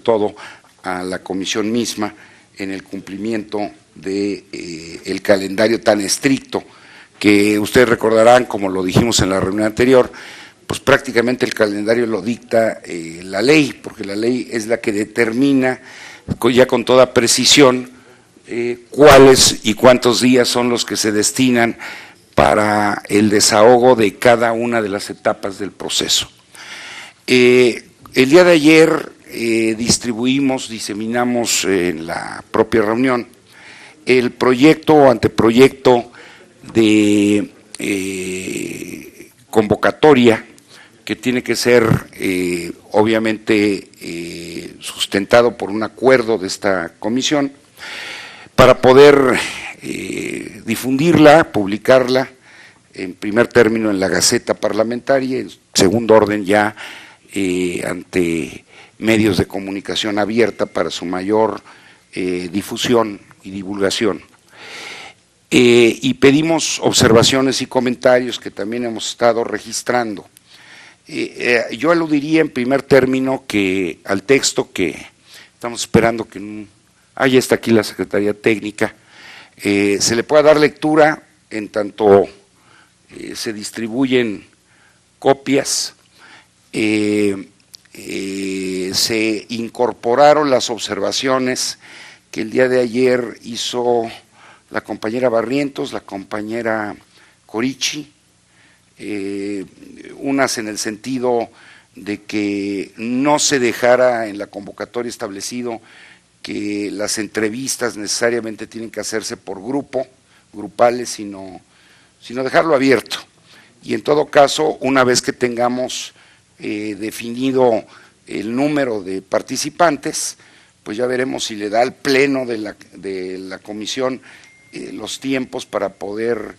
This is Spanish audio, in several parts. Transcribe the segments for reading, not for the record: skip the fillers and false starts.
todo a la comisión misma en el cumplimiento de el calendario tan estricto que ustedes recordarán, como lo dijimos en la reunión anterior, pues prácticamente el calendario lo dicta la ley, porque la ley es la que determina ya con toda precisión cuáles y cuántos días son los que se destinan para el desahogo de cada una de las etapas del proceso. El día de ayer diseminamos en la propia reunión el proyecto o anteproyecto de convocatoria que tiene que ser obviamente sustentado por un acuerdo de esta comisión para poder difundirla, publicarla en primer término en la Gaceta Parlamentaria, en segundo orden ya ante medios de comunicación abierta para su mayor difusión y divulgación. Y pedimos observaciones y comentarios que también hemos estado registrando. Yo aludiría en primer término que al texto que estamos esperando que ya está aquí la Secretaría Técnica, se le pueda dar lectura en tanto se distribuyen copias. Se incorporaron las observaciones que el día de ayer hizo la compañera Barrientos, la compañera Corichi, unas en el sentido de que no se dejara en la convocatoria establecido que las entrevistas necesariamente tienen que hacerse por grupales, sino dejarlo abierto. Y en todo caso, una vez que tengamos definido el número de participantes, pues ya veremos si le da al pleno de la comisión los tiempos para poder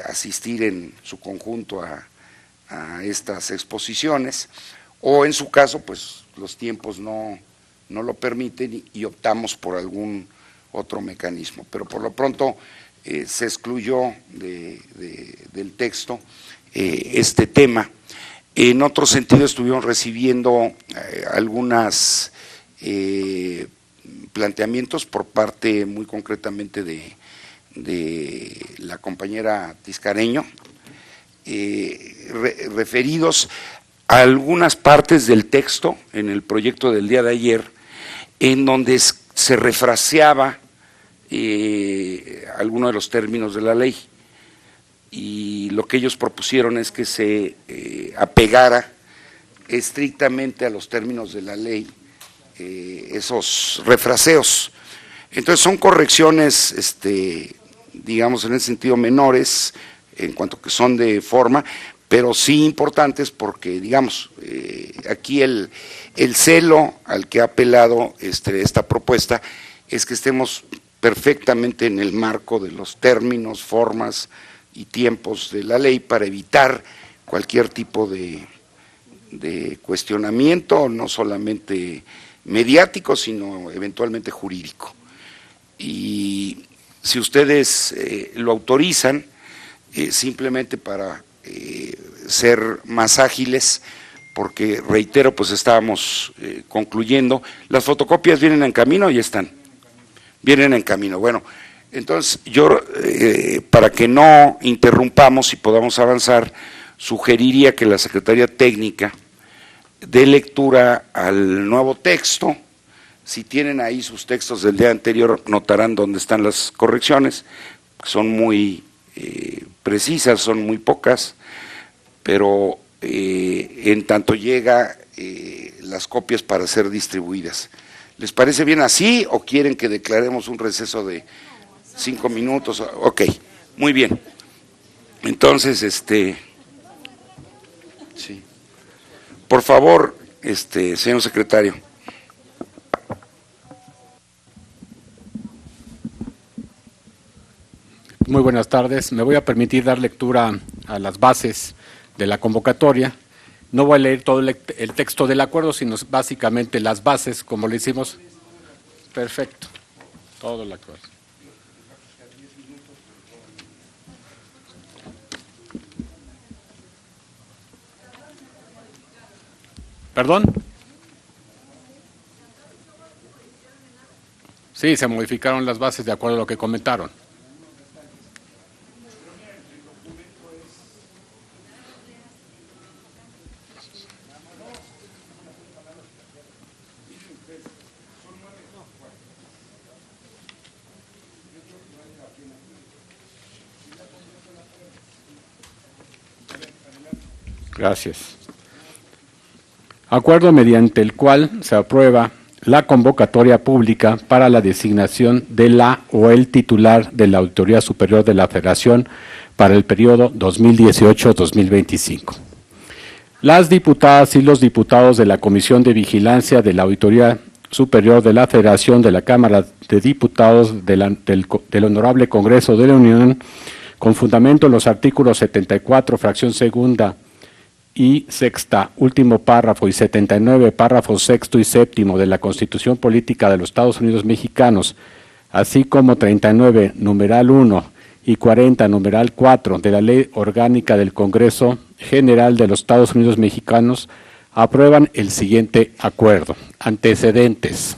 asistir en su conjunto a estas exposiciones, o en su caso, pues los tiempos no lo permiten y optamos por algún otro mecanismo. Pero por lo pronto se excluyó del texto este tema. En otro sentido estuvimos recibiendo algunos planteamientos por parte muy concretamente de la compañera Tiscareño, referidos a algunas partes del texto en el proyecto del día de ayer, en donde se refraseaba alguno de los términos de la ley, y lo que ellos propusieron es que se apegara estrictamente a los términos de la ley esos refraseos. Entonces son correcciones, digamos en ese sentido menores, en cuanto que son de forma, pero sí importantes porque, digamos, aquí el celo al que ha apelado esta propuesta es que estemos perfectamente en el marco de los términos, formas y tiempos de la ley para evitar cualquier tipo de cuestionamiento, no solamente mediático, sino eventualmente jurídico. Y si ustedes lo autorizan, simplemente para ser más ágiles, porque reitero, pues estábamos concluyendo, las fotocopias vienen en camino, ya están, vienen en camino. Bueno, entonces yo, para que no interrumpamos y podamos avanzar, sugeriría que la Secretaría Técnica dé lectura al nuevo texto. Si tienen ahí sus textos del día anterior, notarán dónde están las correcciones, son muy precisas, son muy pocas, pero en tanto llega las copias para ser distribuidas. ¿Les parece bien así o quieren que declaremos un receso de 5 minutos? Ok, muy bien. Entonces, sí. Por favor, señor secretario. Muy buenas tardes. Me voy a permitir dar lectura a las bases de la convocatoria. No voy a leer todo el texto del acuerdo, sino básicamente las bases, como le hicimos. Perfecto. Todo el acuerdo. ¿Perdón? Sí, se modificaron las bases de acuerdo a lo que comentaron. Gracias. Acuerdo mediante el cual se aprueba la convocatoria pública para la designación de la o el titular de la Auditoría Superior de la Federación para el periodo 2018-2025. Las diputadas y los diputados de la Comisión de Vigilancia de la Auditoría Superior de la Federación de la Cámara de Diputados del Honorable Congreso de la Unión, con fundamento en los artículos 74, fracción segunda y sexta, último párrafo, y 79, párrafos sexto y séptimo de la Constitución Política de los Estados Unidos Mexicanos, así como 39, numeral 1, y 40, numeral 4 de la Ley Orgánica del Congreso General de los Estados Unidos Mexicanos, aprueban el siguiente acuerdo. Antecedentes.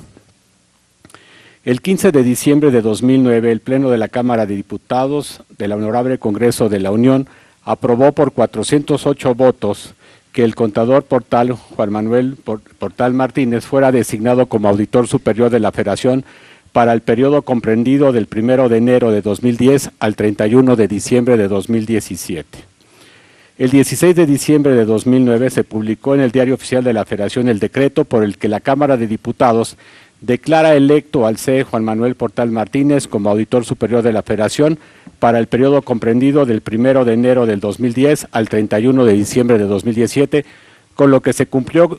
El 15 de diciembre de 2009, el Pleno de la Cámara de Diputados del Honorable Congreso de la Unión aprobó por 408 votos que el contador Portal Juan Manuel Portal Martínez fuera designado como auditor superior de la Federación para el periodo comprendido del 1 de enero de 2010 al 31 de diciembre de 2017. El 16 de diciembre de 2009 se publicó en el Diario Oficial de la Federación el decreto por el que la Cámara de Diputados declara electo al C. Juan Manuel Portal Martínez como auditor superior de la Federación para el periodo comprendido del 1 de enero del 2010 al 31 de diciembre de 2017, con lo que se cumplió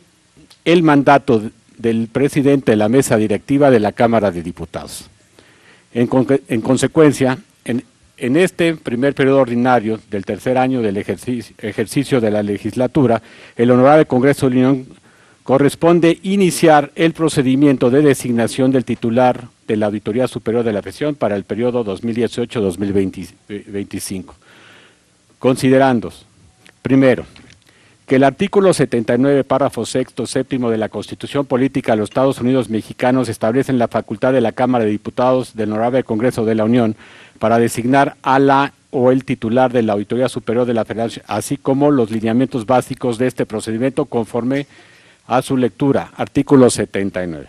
el mandato del presidente de la mesa directiva de la Cámara de Diputados. En consecuencia, en este primer periodo ordinario del tercer año del ejercicio de la legislatura, el Honorable Congreso de la Unión corresponde iniciar el procedimiento de designación del titular de la Auditoría Superior de la Federación para el periodo 2018-2025. Considerando, primero, que el artículo 79, párrafo sexto, séptimo de la Constitución Política de los Estados Unidos Mexicanos establecen la facultad de la Cámara de Diputados del Honorable Congreso de la Unión para designar a la o el titular de la Auditoría Superior de la Federación, así como los lineamientos básicos de este procedimiento conforme a su lectura. Artículo 79.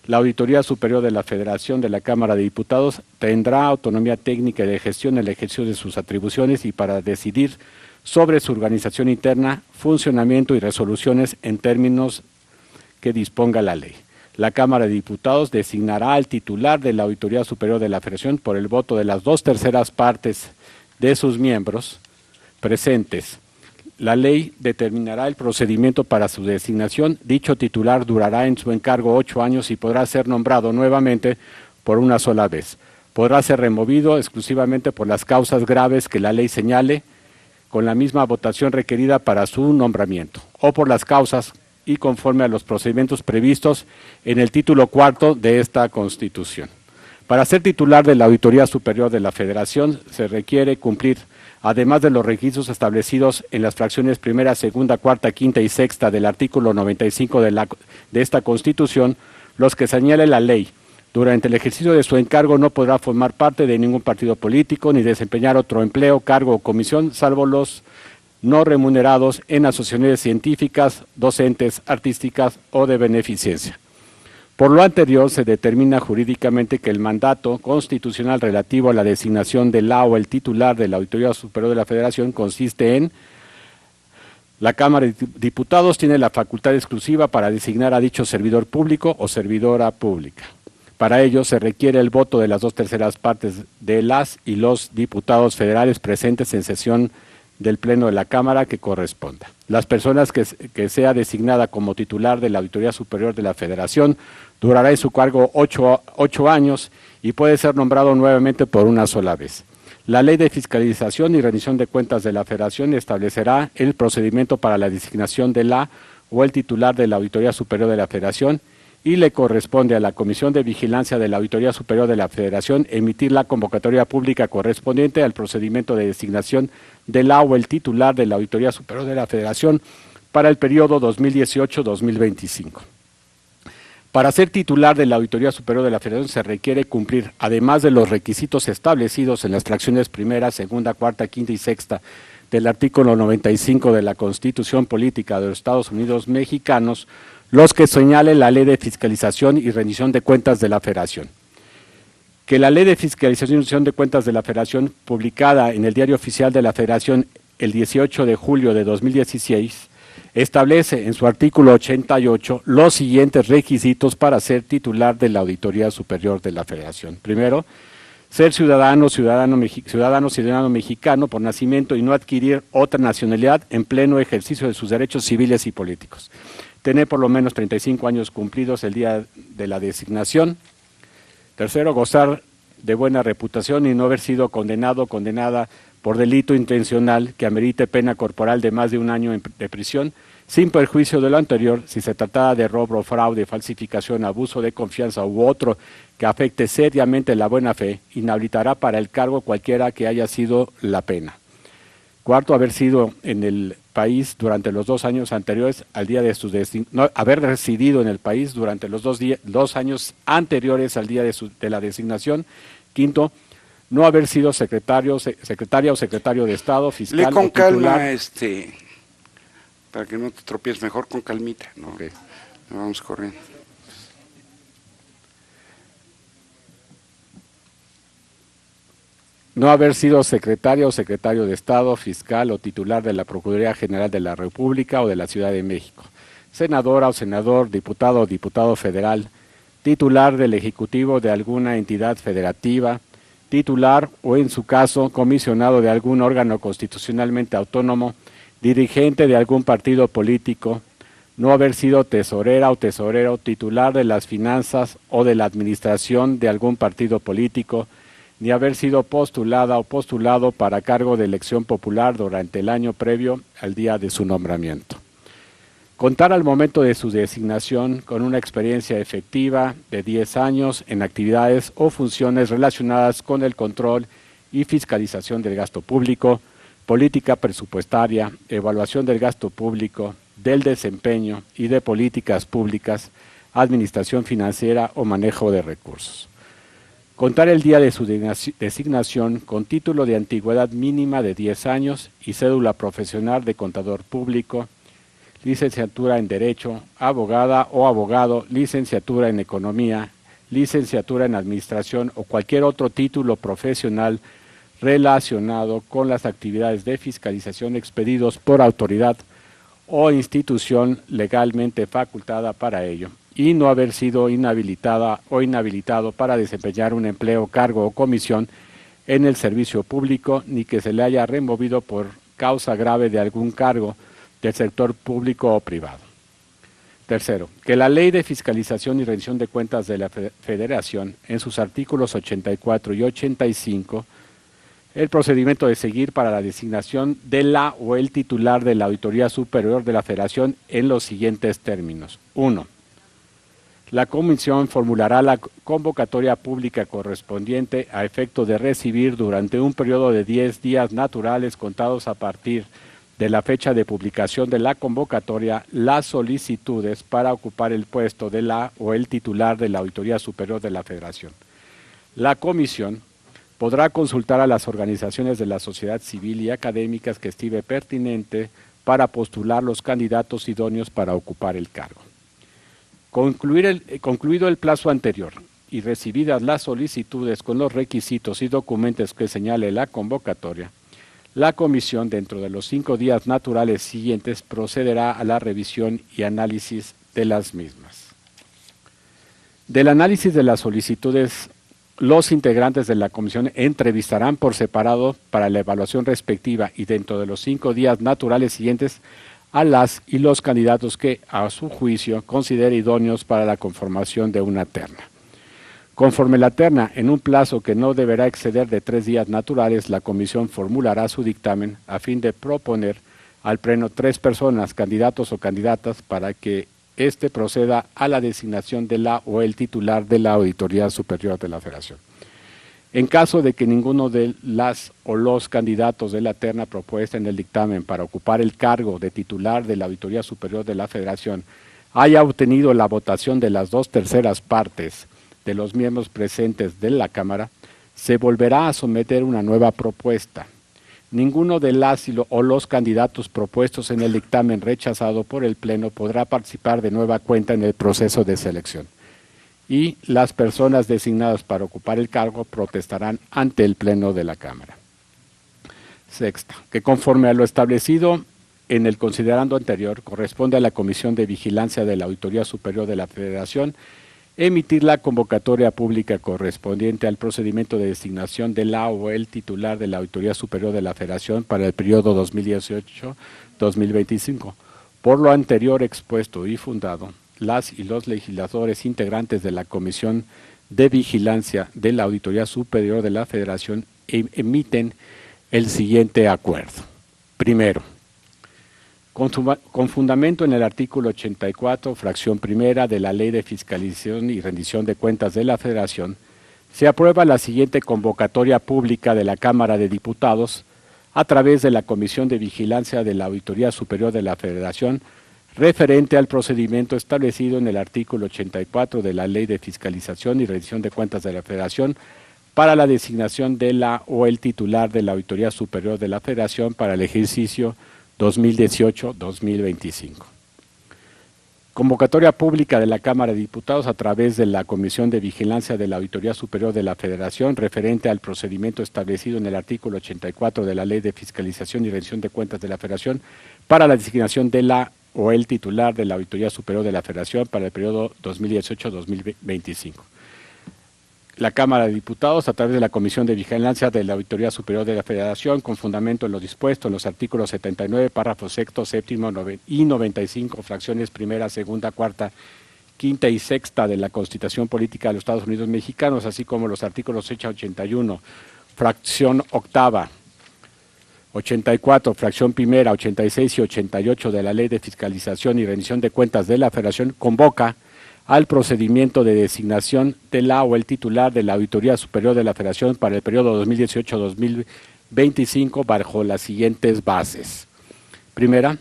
La Auditoría Superior de la Federación de la Cámara de Diputados tendrá autonomía técnica y de gestión en el ejercicio de sus atribuciones y para decidir sobre su organización interna, funcionamiento y resoluciones en términos que disponga la ley. La Cámara de Diputados designará al titular de la Auditoría Superior de la Federación por el voto de las 2/3 partes de sus miembros presentes. La ley determinará el procedimiento para su designación. Dicho titular durará en su encargo 8 años y podrá ser nombrado nuevamente por una sola vez. Podrá ser removido exclusivamente por las causas graves que la ley señale, con la misma votación requerida para su nombramiento, o por las causas y conforme a los procedimientos previstos en el título cuarto de esta Constitución. Para ser titular de la Auditoría Superior de la Federación se requiere cumplir, además de los requisitos establecidos en las fracciones primera, segunda, cuarta, quinta y sexta del artículo 95 de esta Constitución, los que señale la ley. Durante el ejercicio de su encargo no podrá formar parte de ningún partido político ni desempeñar otro empleo, cargo o comisión, salvo los no remunerados en asociaciones científicas, docentes, artísticas o de beneficencia. Por lo anterior, se determina jurídicamente que el mandato constitucional relativo a la designación de la o el titular de la Auditoría Superior de la Federación consiste en: la Cámara de Diputados tiene la facultad exclusiva para designar a dicho servidor público o servidora pública. Para ello se requiere el voto de las 2/3 partes de las y los diputados federales presentes en sesión del Pleno de la Cámara que corresponda. Las personas que sea designada como titular de la Auditoría Superior de la Federación durará en su cargo 8 años y puede ser nombrado nuevamente por una sola vez. La Ley de Fiscalización y Rendición de Cuentas de la Federación establecerá el procedimiento para la designación de la o el titular de la Auditoría Superior de la Federación y le corresponde a la Comisión de Vigilancia de la Auditoría Superior de la Federación emitir la convocatoria pública correspondiente al procedimiento de designación de la o el titular de la Auditoría Superior de la Federación para el periodo 2018-2025. Para ser titular de la Auditoría Superior de la Federación se requiere cumplir, además de los requisitos establecidos en las fracciones primera, segunda, cuarta, quinta y sexta del artículo 95 de la Constitución Política de los Estados Unidos Mexicanos, los que señale la Ley de Fiscalización y Rendición de Cuentas de la Federación. Que la Ley de Fiscalización y Rendición de Cuentas de la Federación, publicada en el Diario Oficial de la Federación el 18 de julio de 2016, establece en su artículo 88 los siguientes requisitos para ser titular de la Auditoría Superior de la Federación. Primero, ser ciudadano mexicano por nacimiento y no adquirir otra nacionalidad en pleno ejercicio de sus derechos civiles y políticos. Tener por lo menos 35 años cumplidos el día de la designación. Tercero, gozar de buena reputación y no haber sido condenado o condenada por delito intencional que amerite pena corporal de más de 1 año de prisión, sin perjuicio de lo anterior, si se tratara de robo, fraude, falsificación, abuso de confianza u otro que afecte seriamente la buena fe, inhabilitará para el cargo cualquiera que haya sido la pena. Cuarto, haber sido en el país durante los 2 años anteriores al día de su haber residido en el país durante los 2 años anteriores al día de la designación. Quinto, no haber sido secretaria o secretario de Estado, fiscal. Lee con o titular. calma, para que no te tropieces, mejor con calmita, ¿no? Okay. No vamos corriendo. No haber sido secretaria o secretario de Estado, fiscal o titular de la Procuraduría General de la República o de la Ciudad de México, senadora o senador, diputado o diputado federal, titular del Ejecutivo de alguna entidad federativa, titular o, en su caso, comisionado de algún órgano constitucionalmente autónomo, dirigente de algún partido político, no haber sido tesorera o tesorero, titular de las finanzas o de la administración de algún partido político, ni haber sido postulada o postulado para cargo de elección popular durante el año previo al día de su nombramiento. Contar al momento de su designación con una experiencia efectiva de 10 años en actividades o funciones relacionadas con el control y fiscalización del gasto público, política presupuestaria, evaluación del gasto público, del desempeño y de políticas públicas, administración financiera o manejo de recursos. Contar el día de su designación con título de antigüedad mínima de 10 años y cédula profesional de contador público, licenciatura en Derecho, abogada o abogado, licenciatura en Economía, licenciatura en Administración o cualquier otro título profesional relacionado con las actividades de fiscalización expedidos por autoridad o institución legalmente facultada para ello, y no haber sido inhabilitada o inhabilitado para desempeñar un empleo, cargo o comisión en el servicio público, ni que se le haya removido por causa grave de algún cargo del sector público o privado. Tercero, que la Ley de Fiscalización y Rendición de Cuentas de la Federación, en sus artículos 84 y 85, el procedimiento de seguir para la designación de la o el titular de la Auditoría Superior de la Federación en los siguientes términos. 1. La Comisión formulará la convocatoria pública correspondiente a efecto de recibir durante un periodo de 10 días naturales contados a partir de la fecha de publicación de la convocatoria las solicitudes para ocupar el puesto de la o el titular de la Auditoría Superior de la Federación. La Comisión podrá consultar a las organizaciones de la sociedad civil y académicas que estime pertinente para postular los candidatos idóneos para ocupar el cargo. Concluido el plazo anterior y recibidas las solicitudes con los requisitos y documentos que señale la convocatoria, la Comisión, dentro de los 5 días naturales siguientes, procederá a la revisión y análisis de las mismas. Del análisis de las solicitudes, los integrantes de la Comisión entrevistarán por separado para la evaluación respectiva y dentro de los 5 días naturales siguientes a las y los candidatos que, a su juicio, considere idóneos para la conformación de una terna. Conforme la terna, en un plazo que no deberá exceder de 3 días naturales, la Comisión formulará su dictamen a fin de proponer al Pleno 3 personas, candidatos o candidatas, para que éste proceda a la designación de la o el titular de la Auditoría Superior de la Federación. En caso de que ninguno de las o los candidatos de la terna propuesta en el dictamen para ocupar el cargo de titular de la Auditoría Superior de la Federación haya obtenido la votación de las 2/3 partes de los miembros presentes de la Cámara, se volverá a someter una nueva propuesta. Ninguno de las o los candidatos propuestos en el dictamen rechazado por el Pleno podrá participar de nueva cuenta en el proceso de selección. Y las personas designadas para ocupar el cargo protestarán ante el Pleno de la Cámara. Sexta, que conforme a lo establecido en el considerando anterior, corresponde a la Comisión de Vigilancia de la Auditoría Superior de la Federación emitir la convocatoria pública correspondiente al procedimiento de designación de la o el titular de la Auditoría Superior de la Federación para el periodo 2018-2025. Por lo anterior expuesto y fundado, las y los legisladores integrantes de la Comisión de Vigilancia de la Auditoría Superior de la Federación emiten el siguiente acuerdo. Primero, con fundamento en el artículo 84, fracción primera de la Ley de Fiscalización y Rendición de Cuentas de la Federación, se aprueba la siguiente convocatoria pública de la Cámara de Diputados a través de la Comisión de Vigilancia de la Auditoría Superior de la Federación referente al procedimiento establecido en el artículo 84 de la Ley de Fiscalización y Rendición de Cuentas de la Federación para la designación de la o el titular de la Auditoría Superior de la Federación para el ejercicio 2018-2025. Convocatoria pública de la Cámara de Diputados a través de la Comisión de Vigilancia de la Auditoría Superior de la Federación referente al procedimiento establecido en el artículo 84 de la Ley de Fiscalización y Rendición de Cuentas de la Federación para la designación de la o el titular de la Auditoría Superior de la Federación para el periodo 2018-2025. La Cámara de Diputados, a través de la Comisión de Vigilancia de la Auditoría Superior de la Federación, con fundamento en lo dispuesto en los artículos 79, párrafos sexto, séptimo y 95, fracciones primera, segunda, cuarta, quinta y sexta de la Constitución Política de los Estados Unidos Mexicanos, así como los artículos 81, fracción octava, 84, fracción primera, 86 y 88 de la Ley de Fiscalización y Rendición de Cuentas de la Federación, convoca al procedimiento de designación de la o el titular de la Auditoría Superior de la Federación para el periodo 2018-2025 bajo las siguientes bases. Primera,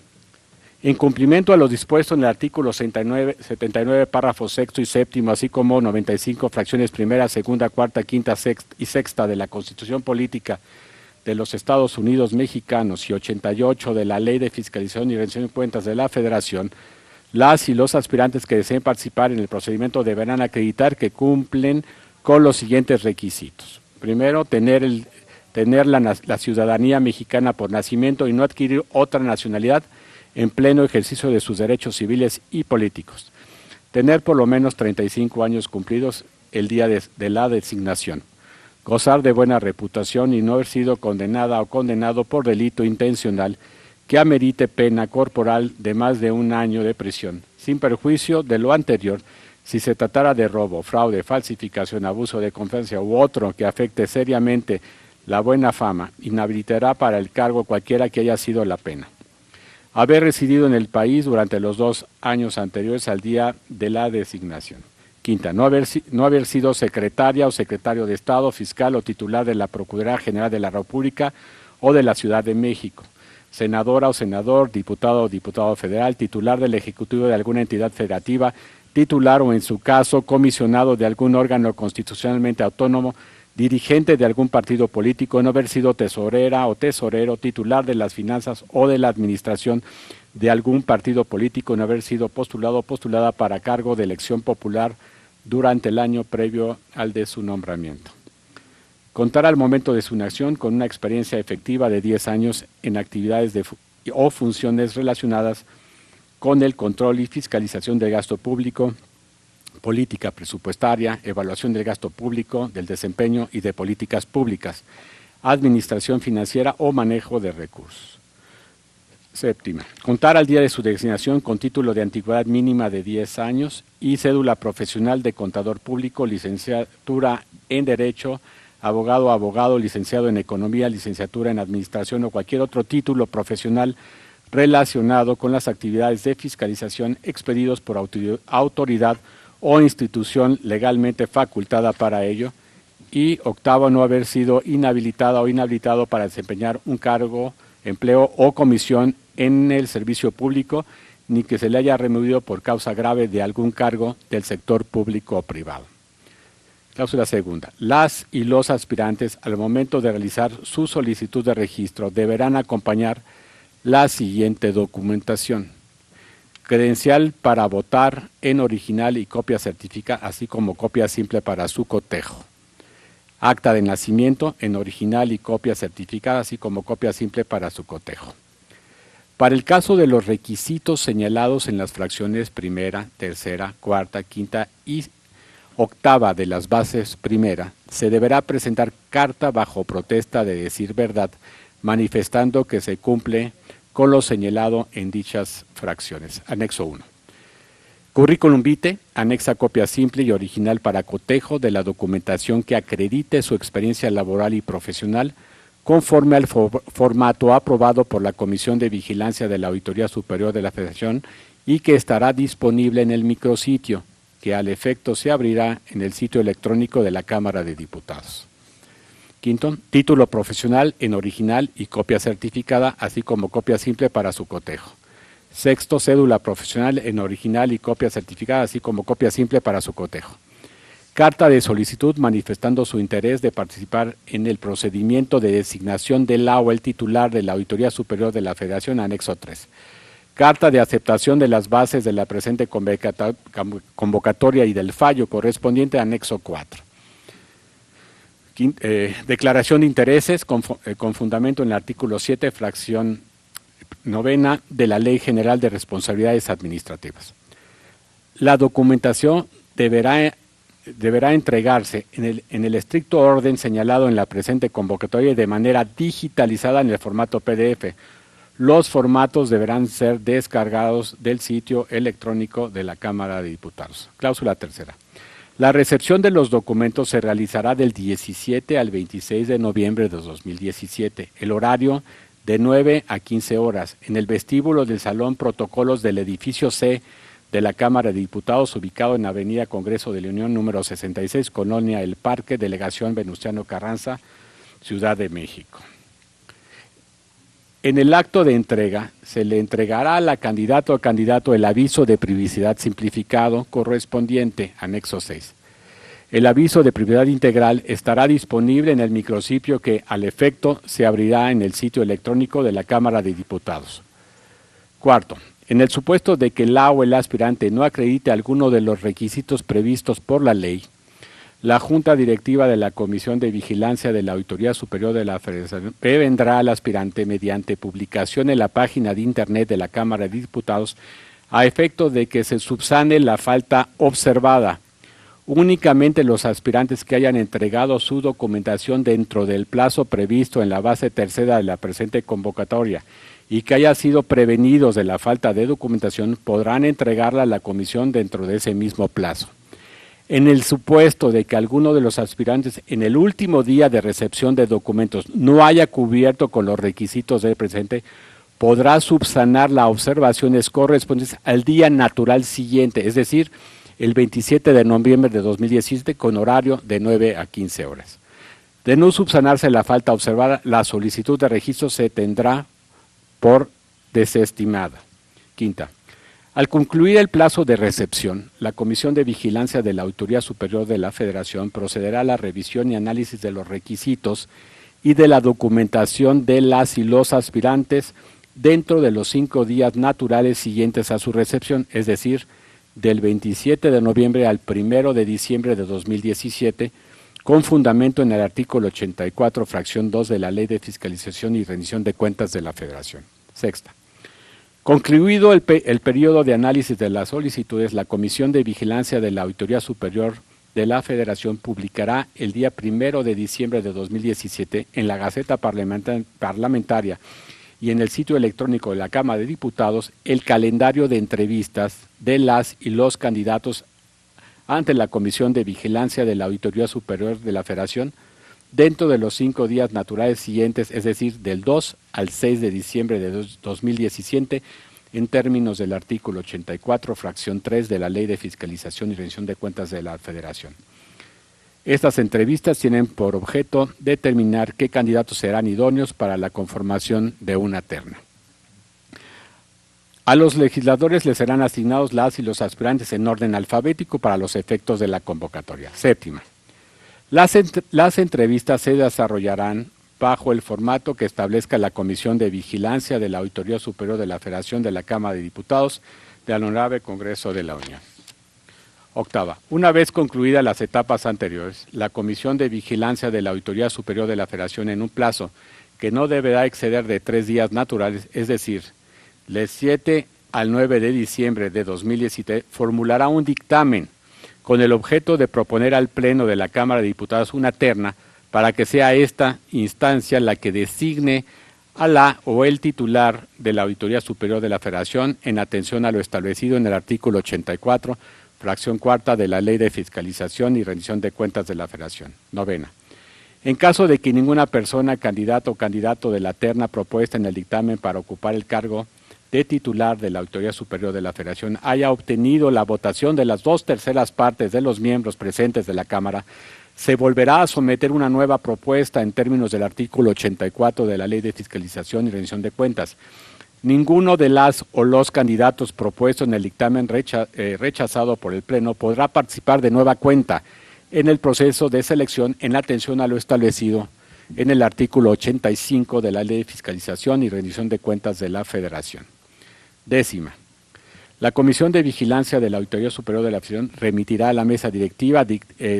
en cumplimiento a lo dispuesto en el artículo 79, párrafos sexto y séptimo, así como 95, fracciones primera, segunda, cuarta, quinta y sexta de la Constitución Política de los Estados Unidos Mexicanos y 88 de la Ley de Fiscalización y Rendición de Cuentas de la Federación, las y los aspirantes que deseen participar en el procedimiento deberán acreditar que cumplen con los siguientes requisitos. Primero, tener la ciudadanía mexicana por nacimiento y no adquirir otra nacionalidad en pleno ejercicio de sus derechos civiles y políticos. Tener por lo menos 35 años cumplidos el día de la designación. Gozar de buena reputación y no haber sido condenada o condenado por delito intencional que amerite pena corporal de más de 1 año de prisión, sin perjuicio de lo anterior, si se tratara de robo, fraude, falsificación, abuso de confianza u otro que afecte seriamente la buena fama, inhabilitará para el cargo cualquiera que haya sido la pena. Haber residido en el país durante los 2 años anteriores al día de la designación. Quinta, no haber sido secretaria o secretario de Estado, fiscal o titular de la Procuraduría General de la República o de la Ciudad de México. Senadora o senador, diputado o diputado federal, titular del Ejecutivo de alguna entidad federativa, titular o en su caso comisionado de algún órgano constitucionalmente autónomo, dirigente de algún partido político, no haber sido tesorera o tesorero, titular de las finanzas o de la administración de algún partido político, no haber sido postulado o postulada para cargo de elección popular durante el año previo al de su nombramiento. Contar al momento de su acción con una experiencia efectiva de 10 años en actividades o funciones relacionadas con el control y fiscalización del gasto público, política presupuestaria, evaluación del gasto público, del desempeño y de políticas públicas, administración financiera o manejo de recursos. Séptima, contar al día de su designación con título de antigüedad mínima de 10 años y cédula profesional de contador público, licenciatura en Derecho, abogado o abogado, licenciado en Economía, licenciatura en Administración o cualquier otro título profesional relacionado con las actividades de fiscalización expedidos por autoridad o institución legalmente facultada para ello. Y octavo, no haber sido inhabilitada o inhabilitado para desempeñar un cargo, empleo o comisión en el servicio público, ni que se le haya removido por causa grave de algún cargo del sector público o privado. Cláusula segunda. Las y los aspirantes, al momento de realizar su solicitud de registro, deberán acompañar la siguiente documentación: credencial para votar en original y copia certificada, así como copia simple para su cotejo; acta de nacimiento en original y copia certificada, así como copia simple para su cotejo. Para el caso de los requisitos señalados en las fracciones primera, tercera, cuarta, quinta y octava de las bases primera, se deberá presentar carta bajo protesta de decir verdad, manifestando que se cumple con lo señalado en dichas fracciones. Anexo 1. Currículum vitae, anexa copia simple y original para cotejo de la documentación que acredite su experiencia laboral y profesional, conforme al formato aprobado por la Comisión de Vigilancia de la Auditoría Superior de la Federación y que estará disponible en el micrositio, que al efecto se abrirá en el sitio electrónico de la Cámara de Diputados. Quinto, título profesional en original y copia certificada, así como copia simple para su cotejo. Sexto, cédula profesional en original y copia certificada, así como copia simple para su cotejo. Carta de solicitud manifestando su interés de participar en el procedimiento de designación de la o el titular de la Auditoría Superior de la Federación, anexo 3. Carta de aceptación de las bases de la presente convocatoria y del fallo correspondiente, anexo 4. Declaración de intereses con fundamento en el artículo 7, fracción novena de la Ley General de Responsabilidades Administrativas. La documentación deberá entregarse en el estricto orden señalado en la presente convocatoria de manera digitalizada en el formato PDF. Los formatos deberán ser descargados del sitio electrónico de la Cámara de Diputados. Cláusula tercera. La recepción de los documentos se realizará del 17 al 26 de noviembre de 2017. El horario de 9 a 15 horas en el vestíbulo del Salón Protocolos del edificio C de la Cámara de Diputados, ubicado en Avenida Congreso de la Unión número 66, Colonia El Parque, Delegación Venustiano Carranza, Ciudad de México. En el acto de entrega se le entregará a la candidata o candidato el aviso de privacidad simplificado correspondiente, anexo 6. El aviso de privacidad integral estará disponible en el micrositio que, al efecto, se abrirá en el sitio electrónico de la Cámara de Diputados. Cuarto, en el supuesto de que la o el aspirante no acredite alguno de los requisitos previstos por la ley, la Junta Directiva de la Comisión de Vigilancia de la Auditoría Superior de la Federación prevendrá al aspirante mediante publicación en la página de Internet de la Cámara de Diputados a efecto de que se subsane la falta observada. Únicamente los aspirantes que hayan entregado su documentación dentro del plazo previsto en la base tercera de la presente convocatoria y que hayan sido prevenidos de la falta de documentación podrán entregarla a la comisión dentro de ese mismo plazo. En el supuesto de que alguno de los aspirantes en el último día de recepción de documentos no haya cubierto con los requisitos del presente, podrá subsanar las observaciones correspondientes al día natural siguiente, es decir, el 27 de noviembre de 2017 con horario de 9 a 15 horas. De no subsanarse la falta observada, la solicitud de registro se tendrá por desestimada. Quinta. Al concluir el plazo de recepción, la Comisión de Vigilancia de la Auditoría Superior de la Federación procederá a la revisión y análisis de los requisitos y de la documentación de las y los aspirantes dentro de los 5 días naturales siguientes a su recepción, es decir, del 27 de noviembre al 1 de diciembre de 2017, con fundamento en el artículo 84, fracción 2 de la Ley de Fiscalización y Rendición de Cuentas de la Federación. Sexta. Concluido el periodo de análisis de las solicitudes, la Comisión de Vigilancia de la Auditoría Superior de la Federación publicará el día 1 de diciembre de 2017 en la Gaceta Parlamentaria y en el sitio electrónico de la Cámara de Diputados el calendario de entrevistas de las y los candidatos ante la Comisión de Vigilancia de la Auditoría Superior de la Federación dentro de los 5 días naturales siguientes, es decir, del 2 al 6 de diciembre de 2017, en términos del artículo 84, fracción 3 de la Ley de Fiscalización y Rendición de Cuentas de la Federación. Estas entrevistas tienen por objeto determinar qué candidatos serán idóneos para la conformación de una terna. A los legisladores les serán asignados las y los aspirantes en orden alfabético para los efectos de la convocatoria. Séptima. Las entrevistas se desarrollarán bajo el formato que establezca la Comisión de Vigilancia de la Auditoría Superior de la Federación de la Cámara de Diputados del Honorable Congreso de la Unión. Octava. Una vez concluidas las etapas anteriores, la Comisión de Vigilancia de la Auditoría Superior de la Federación, en un plazo que no deberá exceder de 3 días naturales, es decir, del 7 al 9 de diciembre de 2017, formulará un dictamen con el objeto de proponer al Pleno de la Cámara de Diputados una terna para que sea esta instancia la que designe a la o el titular de la Auditoría Superior de la Federación en atención a lo establecido en el artículo 84, fracción cuarta de la Ley de Fiscalización y Rendición de Cuentas de la Federación. Novena. En caso de que ninguna persona, candidato o candidato de la terna propuesta en el dictamen para ocupar el cargo de titular de la Auditoría Superior de la Federación haya obtenido la votación de las 2/3 partes de los miembros presentes de la Cámara, se volverá a someter una nueva propuesta en términos del artículo 84 de la Ley de Fiscalización y Rendición de Cuentas. Ninguno de las o los candidatos propuestos en el dictamen rechazado por el Pleno podrá participar de nueva cuenta en el proceso de selección en atención a lo establecido en el artículo 85 de la Ley de Fiscalización y Rendición de Cuentas de la Federación. Décima. La Comisión de Vigilancia de la Auditoría Superior de la Federación remitirá a la mesa directiva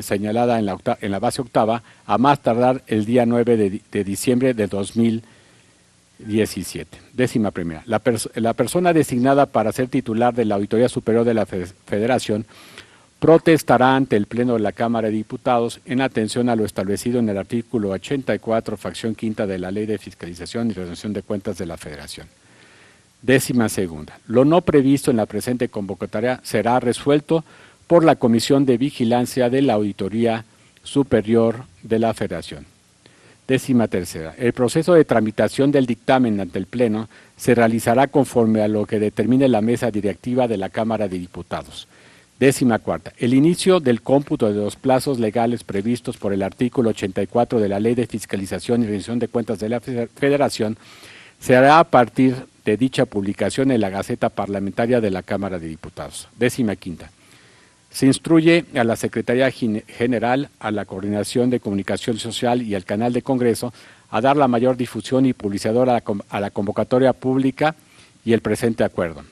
señalada en la base octava a más tardar el día 9 de diciembre de 2017. Décima primera. La persona designada para ser titular de la Auditoría Superior de la Federación protestará ante el Pleno de la Cámara de Diputados en atención a lo establecido en el artículo 84, fracción quinta de la Ley de Fiscalización y Rendición de Cuentas de la Federación. Décima segunda. Lo no previsto en la presente convocatoria será resuelto por la Comisión de Vigilancia de la Auditoría Superior de la Federación. Décima tercera. El proceso de tramitación del dictamen ante el Pleno se realizará conforme a lo que determine la mesa directiva de la Cámara de Diputados. Décima cuarta. El inicio del cómputo de los plazos legales previstos por el artículo 84 de la Ley de Fiscalización y Rendición de Cuentas de la Federación se hará a partir de dicha publicación en la Gaceta Parlamentaria de la Cámara de Diputados. Décima quinta. Se instruye a la Secretaría General, a la Coordinación de Comunicación Social y al Canal de Congreso a dar la mayor difusión y publicidad a la convocatoria pública y el presente acuerdo.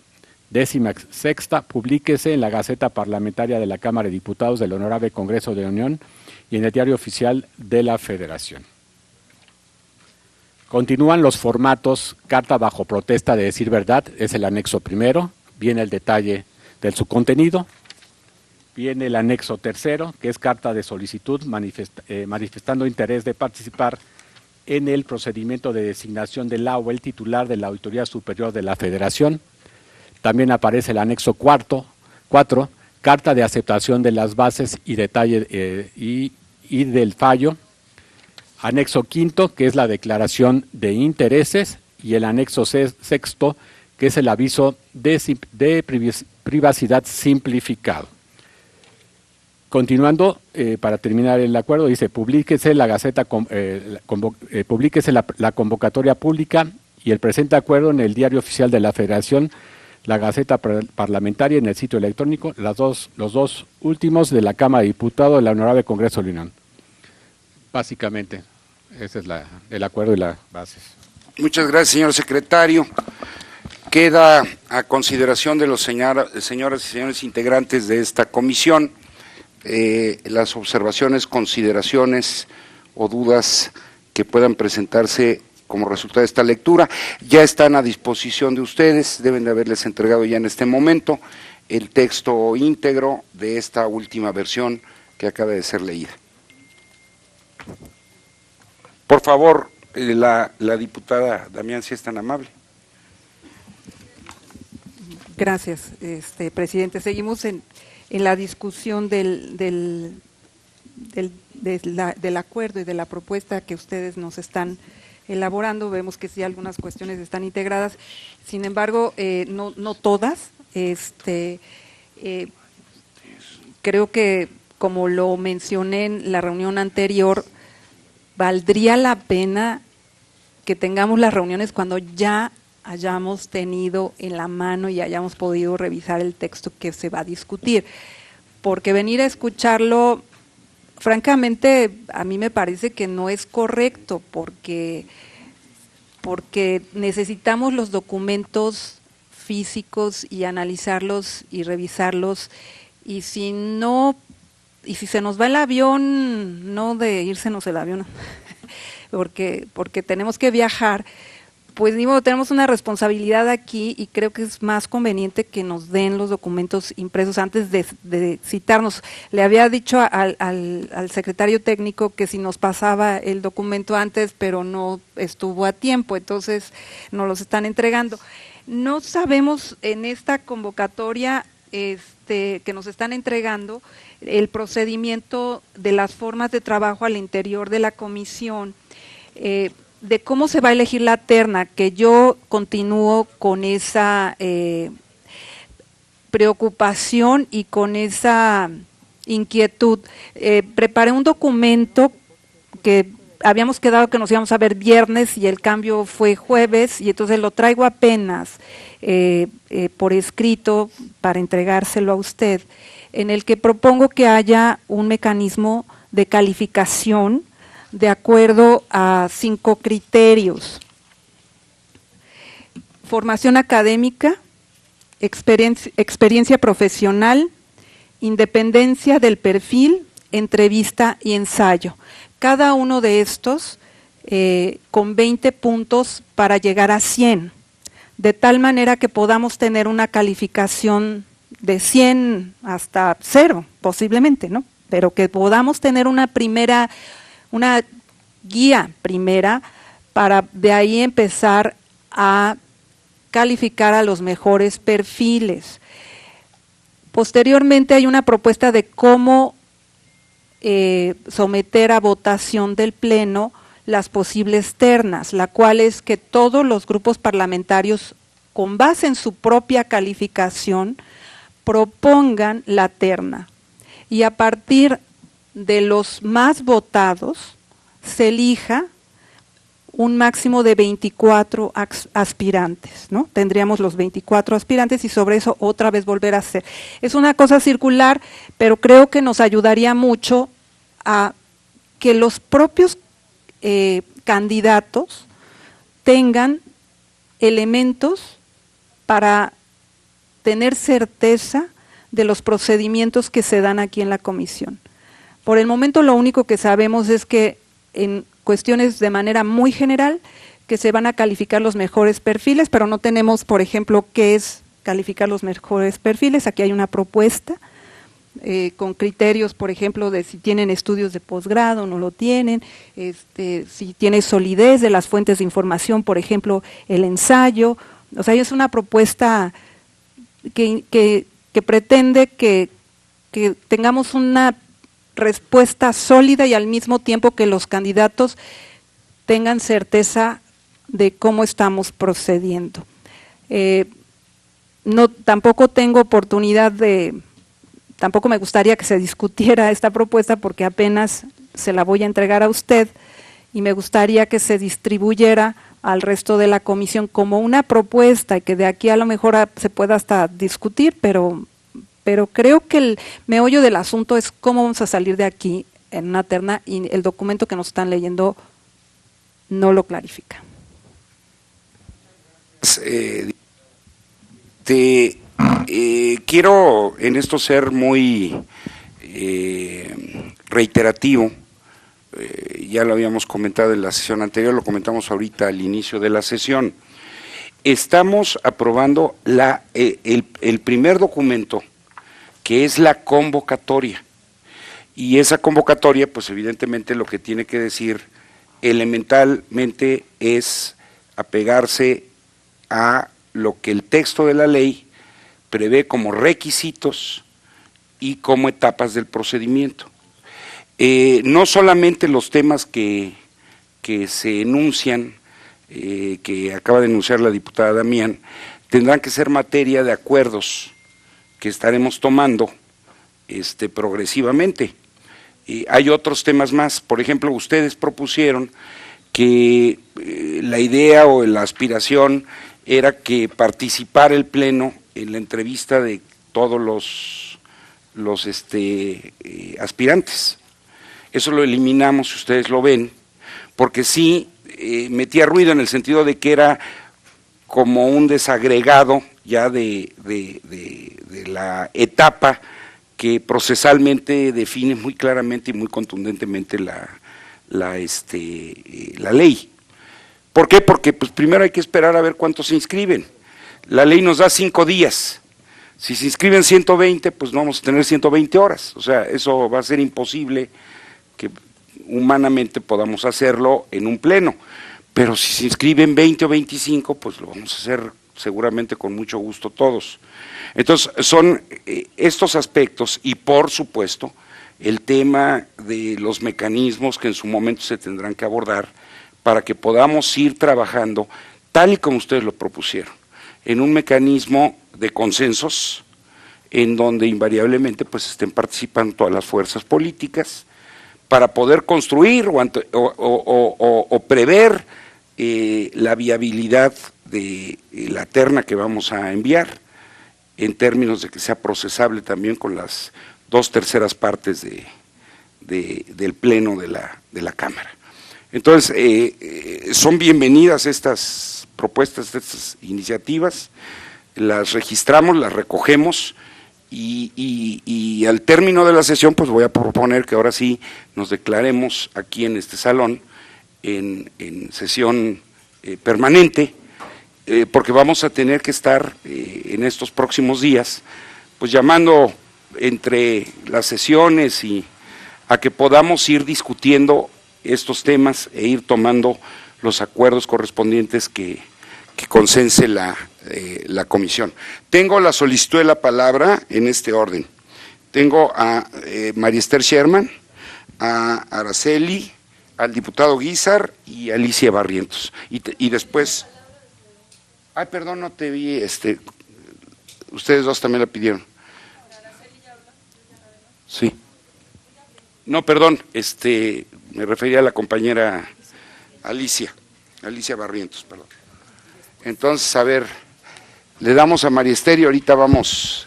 Décima sexta. Publíquese en la Gaceta Parlamentaria de la Cámara de Diputados del Honorable Congreso de la Unión y en el Diario Oficial de la Federación. Continúan los formatos: carta bajo protesta de decir verdad, es el anexo primero, viene el detalle de su contenido, viene el anexo tercero, que es carta de solicitud manifestando interés de participar en el procedimiento de designación de la o el titular de la Auditoría Superior de la Federación. También aparece el anexo cuatro, carta de aceptación de las bases y detalle y del fallo. Anexo quinto, que es la declaración de intereses, y el anexo sexto, que es el aviso de privacidad simplificado. Continuando, para terminar el acuerdo, dice: publíquese la Gaceta, publíquese la convocatoria pública y el presente acuerdo en el Diario Oficial de la Federación, la Gaceta Parlamentaria, en el sitio electrónico, los dos últimos de la Cámara de Diputados de la Honorable Congreso de la Unión. Básicamente, ese es el acuerdo y las bases. Muchas gracias, señor secretario. Queda a consideración de los señoras y señores integrantes de esta comisión las observaciones, consideraciones o dudas que puedan presentarse como resultado de esta lectura. Ya están a disposición de ustedes, deben de haberles entregado ya en este momento el texto íntegro de esta última versión que acaba de ser leída. Por favor, la diputada Damián, si es tan amable. Gracias, presidente. Seguimos en la discusión del acuerdo y de la propuesta que ustedes nos están elaborando. Vemos que sí, algunas cuestiones están integradas, sin embargo, no todas. Creo que, como lo mencioné en la reunión anterior, valdría la pena que tengamos las reuniones cuando ya hayamos tenido en la mano y hayamos podido revisar el texto que se va a discutir. Porque venir a escucharlo, francamente, a mí me parece que no es correcto, porque necesitamos los documentos físicos y analizarlos y revisarlos, y si se nos va el avión, no de irsenos el avión, porque tenemos que viajar, pues digo, tenemos una responsabilidad aquí y creo que es más conveniente que nos den los documentos impresos antes de citarnos. Le había dicho al secretario técnico que si nos pasaba el documento antes, pero no estuvo a tiempo, entonces nos los están entregando. No sabemos en esta convocatoria que nos están entregando el procedimiento de las formas de trabajo al interior de la comisión, de cómo se va a elegir la terna, que yo continúo con esa preocupación y con esa inquietud. Preparé un documento que habíamos quedado que nos íbamos a ver viernes y el cambio fue jueves, y entonces lo traigo apenas por escrito para entregárselo a usted, en el que propongo que haya un mecanismo de calificación de acuerdo a 5 criterios: formación académica, experiencia profesional, independencia del perfil, entrevista y ensayo. Cada uno de estos con 20 puntos para llegar a 100, de tal manera que podamos tener una calificación de 100 hasta 0, posiblemente, ¿no? Pero que podamos tener una guía primera para de ahí empezar a calificar a los mejores perfiles. Posteriormente hay una propuesta de cómo someter a votación del Pleno las posibles ternas, la cual es que todos los grupos parlamentarios, con base en su propia calificación, propongan la terna, y a partir de los más votados se elija un máximo de 24 aspirantes, ¿no? Tendríamos los 24 aspirantes y sobre eso otra vez volver a hacer. Es una cosa circular, pero creo que nos ayudaría mucho a que los propios candidatos tengan elementos para tener certeza de los procedimientos que se dan aquí en la comisión. Por el momento lo único que sabemos es que en cuestiones de manera muy general que se van a calificar los mejores perfiles, pero no tenemos, por ejemplo, qué es calificar los mejores perfiles. Aquí hay una propuesta con criterios, por ejemplo, de si tienen estudios de posgrado o no lo tienen, si tiene solidez de las fuentes de información, por ejemplo, el ensayo. O sea, es una propuesta que pretende que tengamos una respuesta sólida y al mismo tiempo que los candidatos tengan certeza de cómo estamos procediendo. Tampoco tengo oportunidad tampoco me gustaría que se discutiera esta propuesta porque apenas se la voy a entregar a usted, y me gustaría que se distribuyera al resto de la comisión como una propuesta y que de aquí a lo mejor se pueda hasta discutir, pero creo que el meollo del asunto es cómo vamos a salir de aquí en una terna, y el documento que nos están leyendo no lo clarifica. Quiero en esto ser muy reiterativo. Ya lo habíamos comentado en la sesión anterior, lo comentamos ahorita al inicio de la sesión. Estamos aprobando el primer documento, que es la convocatoria, y esa convocatoria, pues evidentemente lo que tiene que decir elementalmente es apegarse a lo que el texto de la ley prevé como requisitos y como etapas del procedimiento. No solamente los temas que se enuncian, que acaba de enunciar la diputada Damián, tendrán que ser materia de acuerdos que estaremos tomando progresivamente. Hay otros temas más. Por ejemplo, ustedes propusieron que la idea o la aspiración era que participara el Pleno en la entrevista de todos los aspirantes. Eso lo eliminamos, si ustedes lo ven, porque sí metía ruido en el sentido de que era como un desagregado ya de la etapa que procesalmente define muy claramente y muy contundentemente la ley. ¿Por qué? Porque pues primero hay que esperar a ver cuántos se inscriben. La ley nos da 5 días. Si se inscriben 120, pues no vamos a tener 120 horas. O sea, eso va a ser imposible que humanamente podamos hacerlo en un pleno. Pero si se inscriben 20 o 25, pues lo vamos a hacer seguramente con mucho gusto todos. Entonces, son estos aspectos y, por supuesto, el tema de los mecanismos que en su momento se tendrán que abordar para que podamos ir trabajando tal y como ustedes lo propusieron, en un mecanismo de consensos en donde invariablemente pues estén participando todas las fuerzas políticas para poder construir o prever la viabilidad de la terna que vamos a enviar, en términos de que sea procesable también con las 2/3 partes del Pleno de la Cámara. Entonces, son bienvenidas estas propuestas, estas iniciativas, las registramos, las recogemos y al término de la sesión pues voy a proponer que ahora sí nos declaremos aquí en este salón en sesión permanente, porque vamos a tener que estar en estos próximos días pues llamando entre las sesiones y a que podamos ir discutiendo estos temas e ir tomando los acuerdos correspondientes que consense la comisión. Tengo la solicitud de la palabra en este orden. Tengo a María Esther Sherman, a Araceli, al diputado Guízar y a Alicia Barrientos. Y después… Ay, perdón, no te vi, ustedes dos también la pidieron. Sí. No, perdón, me refería a la compañera Alicia Barrientos, perdón. Entonces, a ver, le damos a María Esther y ahorita vamos.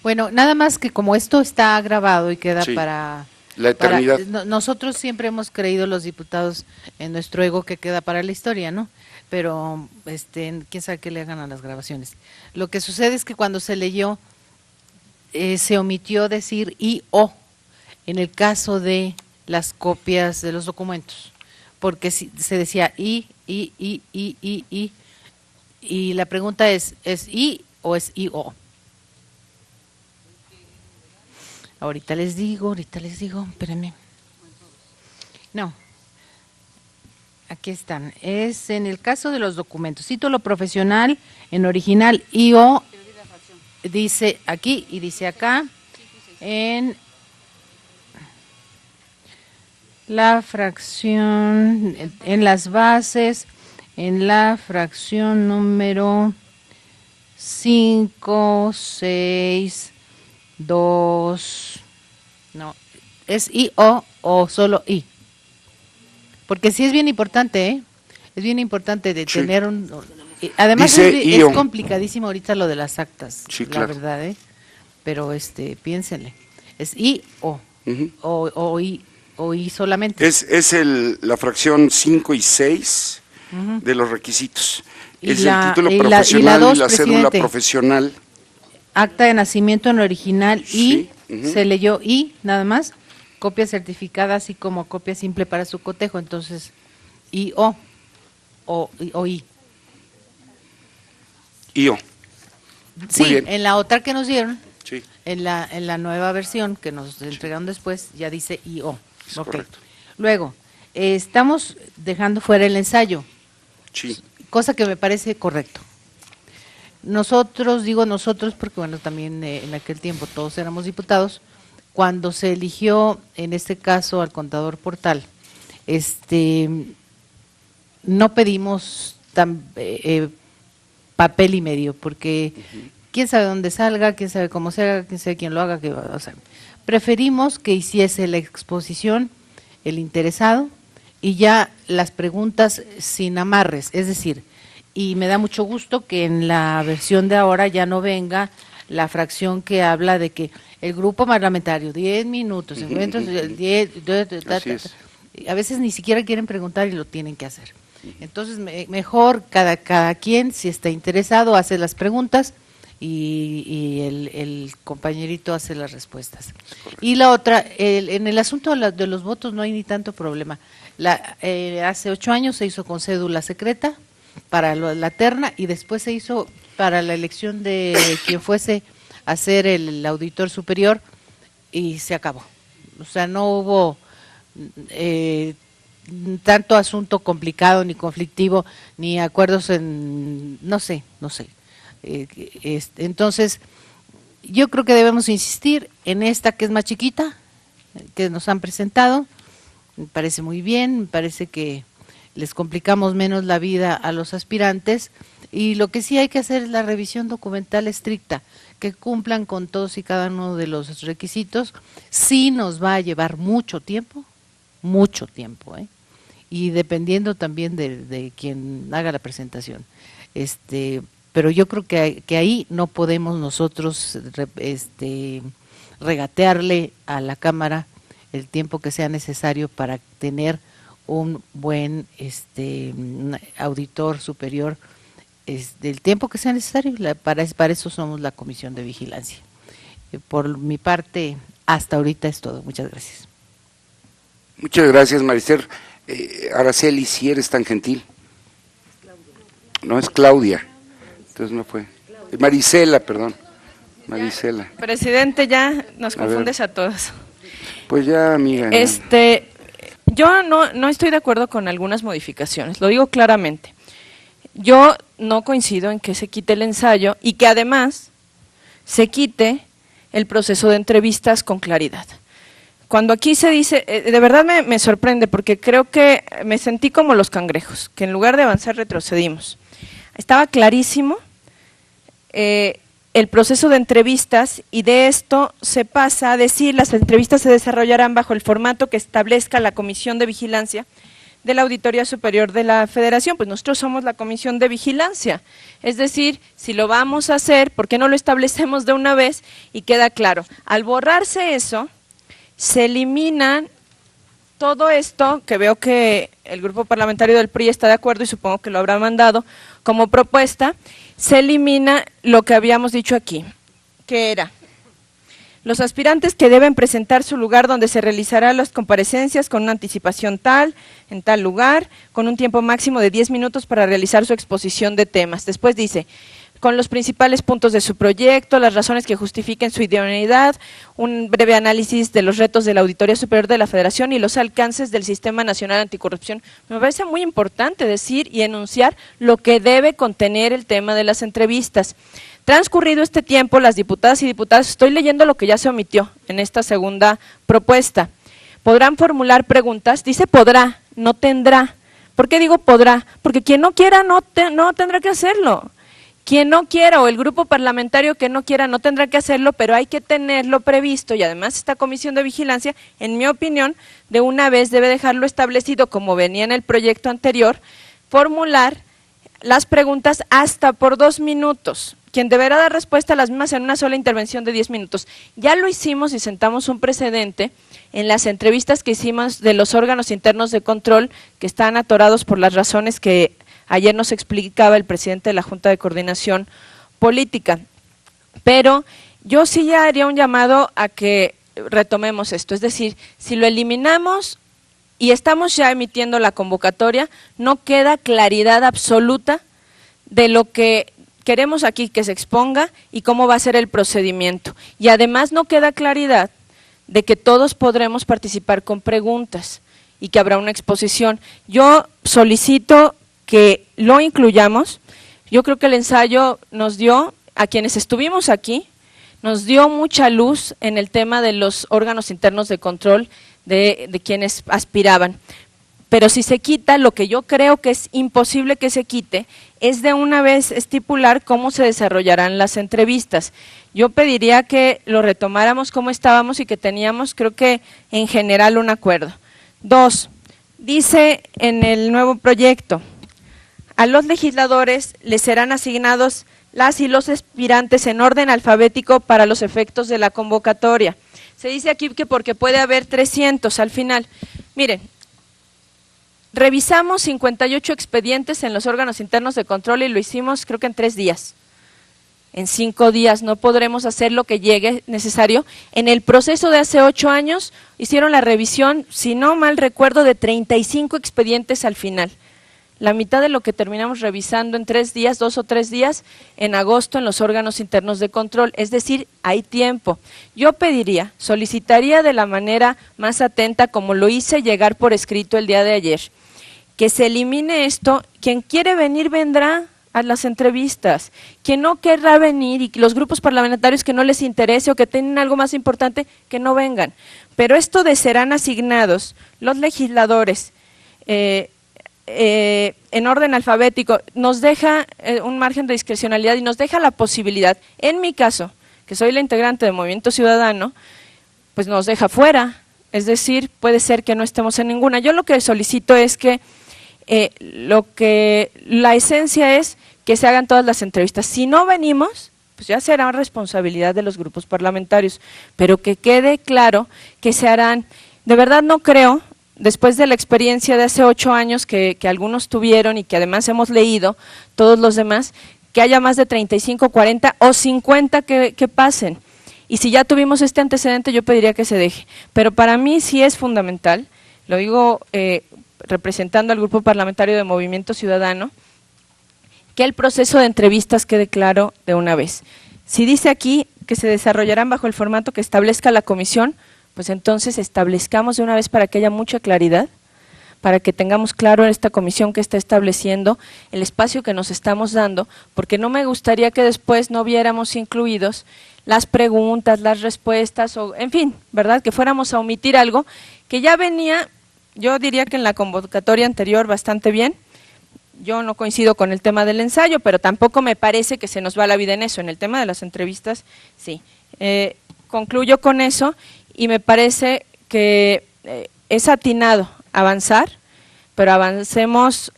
Bueno, nada más que como esto está grabado y queda Sí, para… la eternidad. Nosotros siempre hemos creído los diputados en nuestro ego que queda para la historia, ¿no? Pero, quién sabe qué le hagan a las grabaciones. Lo que sucede es que cuando se leyó, se omitió decir y o en el caso de las copias de los documentos, porque se decía y la pregunta ¿es i o es i o? Ahorita les digo, espérenme. No, aquí están, es en el caso de los documentos, título profesional en original i o, dice aquí y dice acá, en la fracción, en las bases, en la fracción número 5, 6, 2, no, es I o solo I. Porque sí es bien importante, ¿eh? Es bien importante de Sí. tener un… Además es complicadísimo ahorita lo de las actas, Sí, la claro. verdad, ¿eh? Pero piénsenle, es I o, o I solamente. Es la fracción 5 y 6 de los requisitos. Y es la- el título y la profesional y dos, la cédula presidente. profesional. Acta de nacimiento en original Sí, y se leyó y nada más, copia certificada así como copia simple para su cotejo, entonces I o I. IO. Sí, bien. en la otra que nos dieron, Sí, en la nueva versión que nos entregaron después, ya dice IO. es Ok. correcto. Luego, estamos dejando fuera el ensayo, Sí, cosa que me parece correcto. Nosotros, digo nosotros porque bueno, también en aquel tiempo todos éramos diputados, cuando se eligió en este caso al contador Portal, no pedimos papel y medio, porque quién sabe dónde salga, quién sabe cómo se haga, quién sabe quién lo haga, o sea, preferimos que hiciese la exposición el interesado y ya las preguntas sin amarres, es decir, y me da mucho gusto que en la versión de ahora ya no venga la fracción que habla de que el grupo parlamentario, 10 minutos, encuentros, 10, a veces ni siquiera quieren preguntar y lo tienen que hacer. Entonces, mejor cada quien, si está interesado, hace las preguntas y el compañerito hace las respuestas. Y la otra, en el asunto de los votos no hay ni tanto problema. Hace 8 años se hizo con cédula secreta para la terna y después se hizo para la elección de quien fuese a ser el auditor superior y se acabó. O sea, no hubo tanto asunto complicado ni conflictivo ni acuerdos no sé. Entonces, yo creo que debemos insistir en esta que es más chiquita, que nos han presentado. Me parece muy bien, me parece que les complicamos menos la vida a los aspirantes, y lo que sí hay que hacer es la revisión documental estricta, que cumplan con todos y cada uno de los requisitos. Sí nos va a llevar mucho tiempo, y dependiendo también de quien haga la presentación. Pero yo creo que ahí no podemos nosotros regatearle a la Cámara el tiempo que sea necesario para tener un buen auditor superior, del tiempo que sea necesario. Para eso somos la Comisión de Vigilancia. Por mi parte, hasta ahorita es todo. Muchas gracias. Muchas gracias, Marister. Araceli, si eres tan gentil. No, es Claudia. Entonces no fue. Marisela, perdón. Marisela. Presidente, ya nos confundes a todos. Pues ya, amiga. Yo no estoy de acuerdo con algunas modificaciones, lo digo claramente. Yo no coincido en que se quite el ensayo y que además se quite el proceso de entrevistas con claridad. Cuando aquí se dice, de verdad me sorprende, porque creo que me sentí como los cangrejos, que en lugar de avanzar retrocedimos. Estaba clarísimo el proceso de entrevistas, y de esto se pasa a decir las entrevistas se desarrollarán bajo el formato que establezca la Comisión de Vigilancia de la Auditoría Superior de la Federación. Pues nosotros somos la Comisión de Vigilancia, es decir, si lo vamos a hacer, ¿por qué no lo establecemos de una vez y queda claro? Al borrarse eso, se eliminan todo esto, que veo que el grupo parlamentario del PRI está de acuerdo y supongo que lo habrá mandado como propuesta. Se elimina lo que habíamos dicho aquí, que era los aspirantes que deben presentar su lugar donde se realizarán las comparecencias con una anticipación en tal lugar, con un tiempo máximo de 10 minutos para realizar su exposición de temas. Después dice, con los principales puntos de su proyecto, las razones que justifiquen su idoneidad, un breve análisis de los retos de la Auditoría Superior de la Federación y los alcances del Sistema Nacional Anticorrupción. Me parece muy importante decir y enunciar lo que debe contener el tema de las entrevistas. Transcurrido este tiempo, las diputadas y diputados, estoy leyendo lo que ya se omitió en esta segunda propuesta, podrán formular preguntas, dice podrá, no tendrá. ¿Por qué digo podrá? Porque quien no quiera no tendrá que hacerlo. Quien no quiera, o el grupo parlamentario que no quiera, no tendrá que hacerlo, pero hay que tenerlo previsto, y además esta Comisión de Vigilancia, en mi opinión, de una vez debe dejarlo establecido, como venía en el proyecto anterior, formular las preguntas hasta por 2 minutos, quien deberá dar respuesta a las mismas en una sola intervención de 10 minutos. Ya lo hicimos y sentamos un precedente en las entrevistas que hicimos de los órganos internos de control, que están atorados por las razones que ayer nos explicaba el presidente de la Junta de Coordinación Política. Pero yo sí ya haría un llamado a que retomemos esto, es decir, si lo eliminamos y estamos ya emitiendo la convocatoria, no queda claridad absoluta de lo que queremos aquí que se exponga y cómo va a ser el procedimiento. Y además no queda claridad de que todos podremos participar con preguntas y que habrá una exposición. Yo solicito que lo incluyamos. Yo creo que el ensayo nos dio, a quienes estuvimos aquí, nos dio mucha luz en el tema de los órganos internos de control de quienes aspiraban. Pero si se quita, lo que yo creo que es imposible que se quite, es de una vez estipular cómo se desarrollarán las entrevistas. Yo pediría que lo retomáramos como estábamos y que teníamos, creo que en general, un acuerdo. 2, dice en el nuevo proyecto, a los legisladores les serán asignados las y los aspirantes en orden alfabético para los efectos de la convocatoria. Se dice aquí que porque puede haber 300 al final. Miren, revisamos 58 expedientes en los órganos internos de control y lo hicimos creo que en 3 días. En 5 días no podremos hacer lo que llegue necesario. En el proceso de hace 8 años hicieron la revisión, si no mal recuerdo, de 35 expedientes al final. La mitad de lo que terminamos revisando en 3 días, 2 o 3 días, en agosto en los órganos internos de control. Es decir, hay tiempo. Yo pediría, solicitaría de la manera más atenta, como lo hice llegar por escrito el día de ayer, que se elimine esto. Quien quiere venir, vendrá a las entrevistas. Quien no querrá venir y los grupos parlamentarios que no les interese o que tienen algo más importante, que no vengan. Pero esto de serán asignados los legisladores en orden alfabético nos deja un margen de discrecionalidad y nos deja la posibilidad, en mi caso, que soy la integrante del Movimiento Ciudadano, pues nos deja fuera, es decir, puede ser que no estemos en ninguna. Yo lo que solicito es que la esencia es que se hagan todas las entrevistas. Si no venimos, pues ya será responsabilidad de los grupos parlamentarios, pero que quede claro que se harán. De verdad no creo, después de la experiencia de hace 8 años que algunos tuvieron y que además hemos leído todos los demás, que haya más de 35, 40 o 50 que pasen. Y si ya tuvimos este antecedente, yo pediría que se deje. Pero para mí sí es fundamental, lo digo representando al Grupo Parlamentario de Movimiento Ciudadano, que el proceso de entrevistas quede claro de una vez. Si dice aquí que se desarrollarán bajo el formato que establezca la comisión, pues entonces establezcamos de una vez para que haya mucha claridad, para que tengamos claro en esta comisión que está estableciendo el espacio que nos estamos dando, porque no me gustaría que después no viéramos incluidos las preguntas, las respuestas, o en fin, ¿verdad? Que fuéramos a omitir algo que ya venía, yo diría que en la convocatoria anterior bastante bien. Yo no coincido con el tema del ensayo, pero tampoco me parece que se nos va la vida en eso. En el tema de las entrevistas, sí. Concluyo con eso y me parece que es atinado avanzar, pero avancemos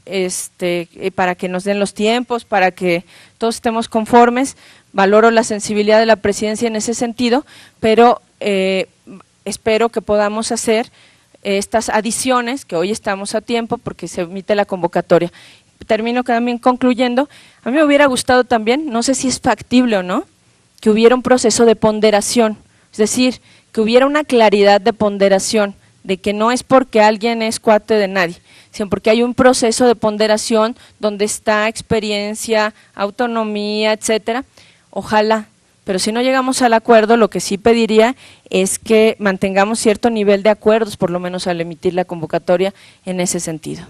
para que nos den los tiempos, para que todos estemos conformes. Valoro la sensibilidad de la presidencia en ese sentido, pero espero que podamos hacer estas adiciones, que hoy estamos a tiempo porque se emite la convocatoria. Termino también concluyendo, a mí me hubiera gustado también, no sé si es factible o no, que hubiera un proceso de ponderación, es decir, que hubiera una claridad de ponderación, de que no es porque alguien es cuate de nadie, sino porque hay un proceso de ponderación donde está experiencia, autonomía, etcétera. Ojalá, pero si no llegamos al acuerdo, lo que sí pediría es que mantengamos cierto nivel de acuerdos, por lo menos al emitir la convocatoria en ese sentido.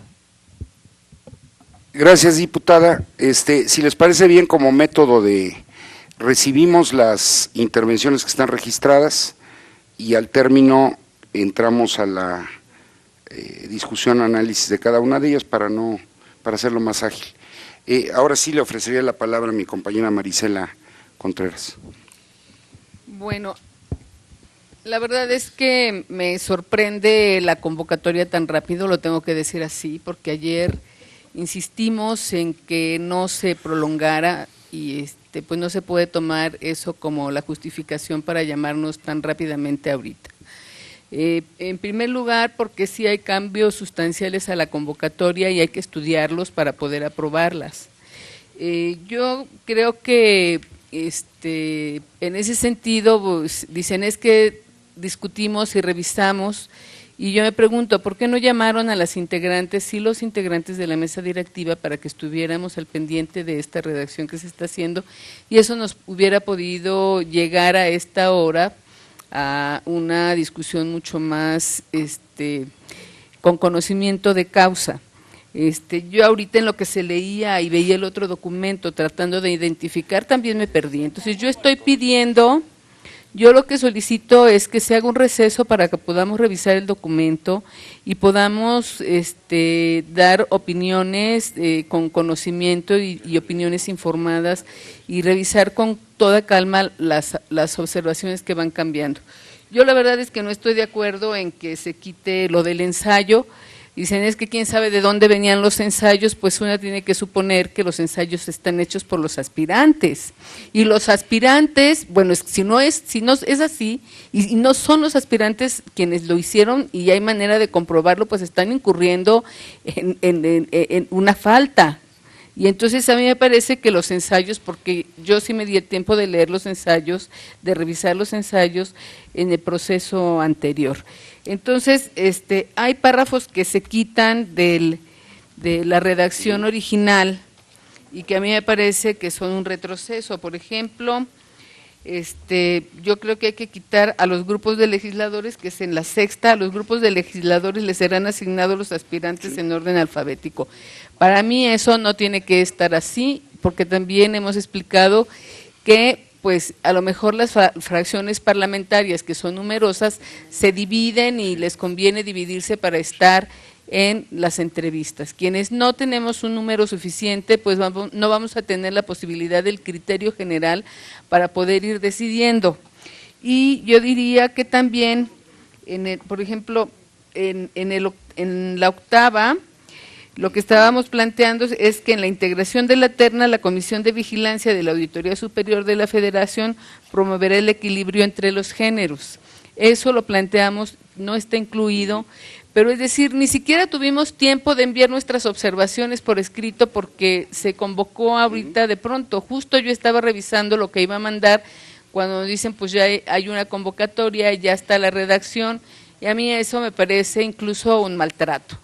Gracias, diputada. Si les parece bien, como método recibimos las intervenciones que están registradas y al término entramos a la discusión, análisis de cada una de ellas para hacerlo más ágil. Ahora sí le ofrecería la palabra a mi compañera Marisela Contreras. Bueno, la verdad es que me sorprende la convocatoria tan rápido, lo tengo que decir así, porque ayer insistimos en que no se prolongara y pues no se puede tomar eso como la justificación para llamarnos tan rápidamente ahorita. En primer lugar, porque sí hay cambios sustanciales a la convocatoria y hay que estudiarlos para poder aprobarlas. Yo creo que en ese sentido, pues, dicen es que discutimos y revisamos. Y yo me pregunto, ¿por qué no llamaron a las integrantes, sí los integrantes de la mesa directiva, para que estuviéramos al pendiente de esta redacción que se está haciendo? Y eso nos hubiera podido llegar a esta hora a una discusión mucho más con conocimiento de causa. Yo ahorita en lo que se leía y veía el otro documento, tratando de identificar, también me perdí. Entonces yo estoy pidiendo… Yo lo que solicito es que se haga un receso para que podamos revisar el documento y podamos dar opiniones con conocimiento y opiniones informadas y revisar con toda calma las observaciones que van cambiando. Yo la verdad es que no estoy de acuerdo en que se quite lo del ensayo, Dicen, es que quién sabe de dónde venían los ensayos, pues una tiene que suponer que los ensayos están hechos por los aspirantes. Y los aspirantes, bueno, si no es así, y no son los aspirantes quienes lo hicieron y hay manera de comprobarlo, pues están incurriendo en una falta. Y entonces a mí me parece que los ensayos, porque yo sí me di el tiempo de leer los ensayos, de revisar los ensayos en el proceso anterior. Entonces, hay párrafos que se quitan de la redacción original y que a mí me parece que son un retroceso. Por ejemplo, yo creo que hay que quitar a los grupos de legisladores, que es en la sexta, a los grupos de legisladores les serán asignados los aspirantes en orden alfabético. Para mí eso no tiene que estar así, porque también hemos explicado que pues a lo mejor las fracciones parlamentarias, que son numerosas, se dividen y les conviene dividirse para estar en las entrevistas. Quienes no tenemos un número suficiente, pues no vamos a tener la posibilidad del criterio general para poder ir decidiendo. Y yo diría que también, por ejemplo, en la octava, lo que estábamos planteando es que en la integración de la terna, la Comisión de Vigilancia de la Auditoría Superior de la Federación promoverá el equilibrio entre los géneros. Eso lo planteamos, no está incluido, pero es decir, ni siquiera tuvimos tiempo de enviar nuestras observaciones por escrito porque se convocó ahorita de pronto. Justo yo estaba revisando lo que iba a mandar cuando dicen pues ya hay una convocatoria, ya está la redacción, y a mí eso me parece incluso un maltrato.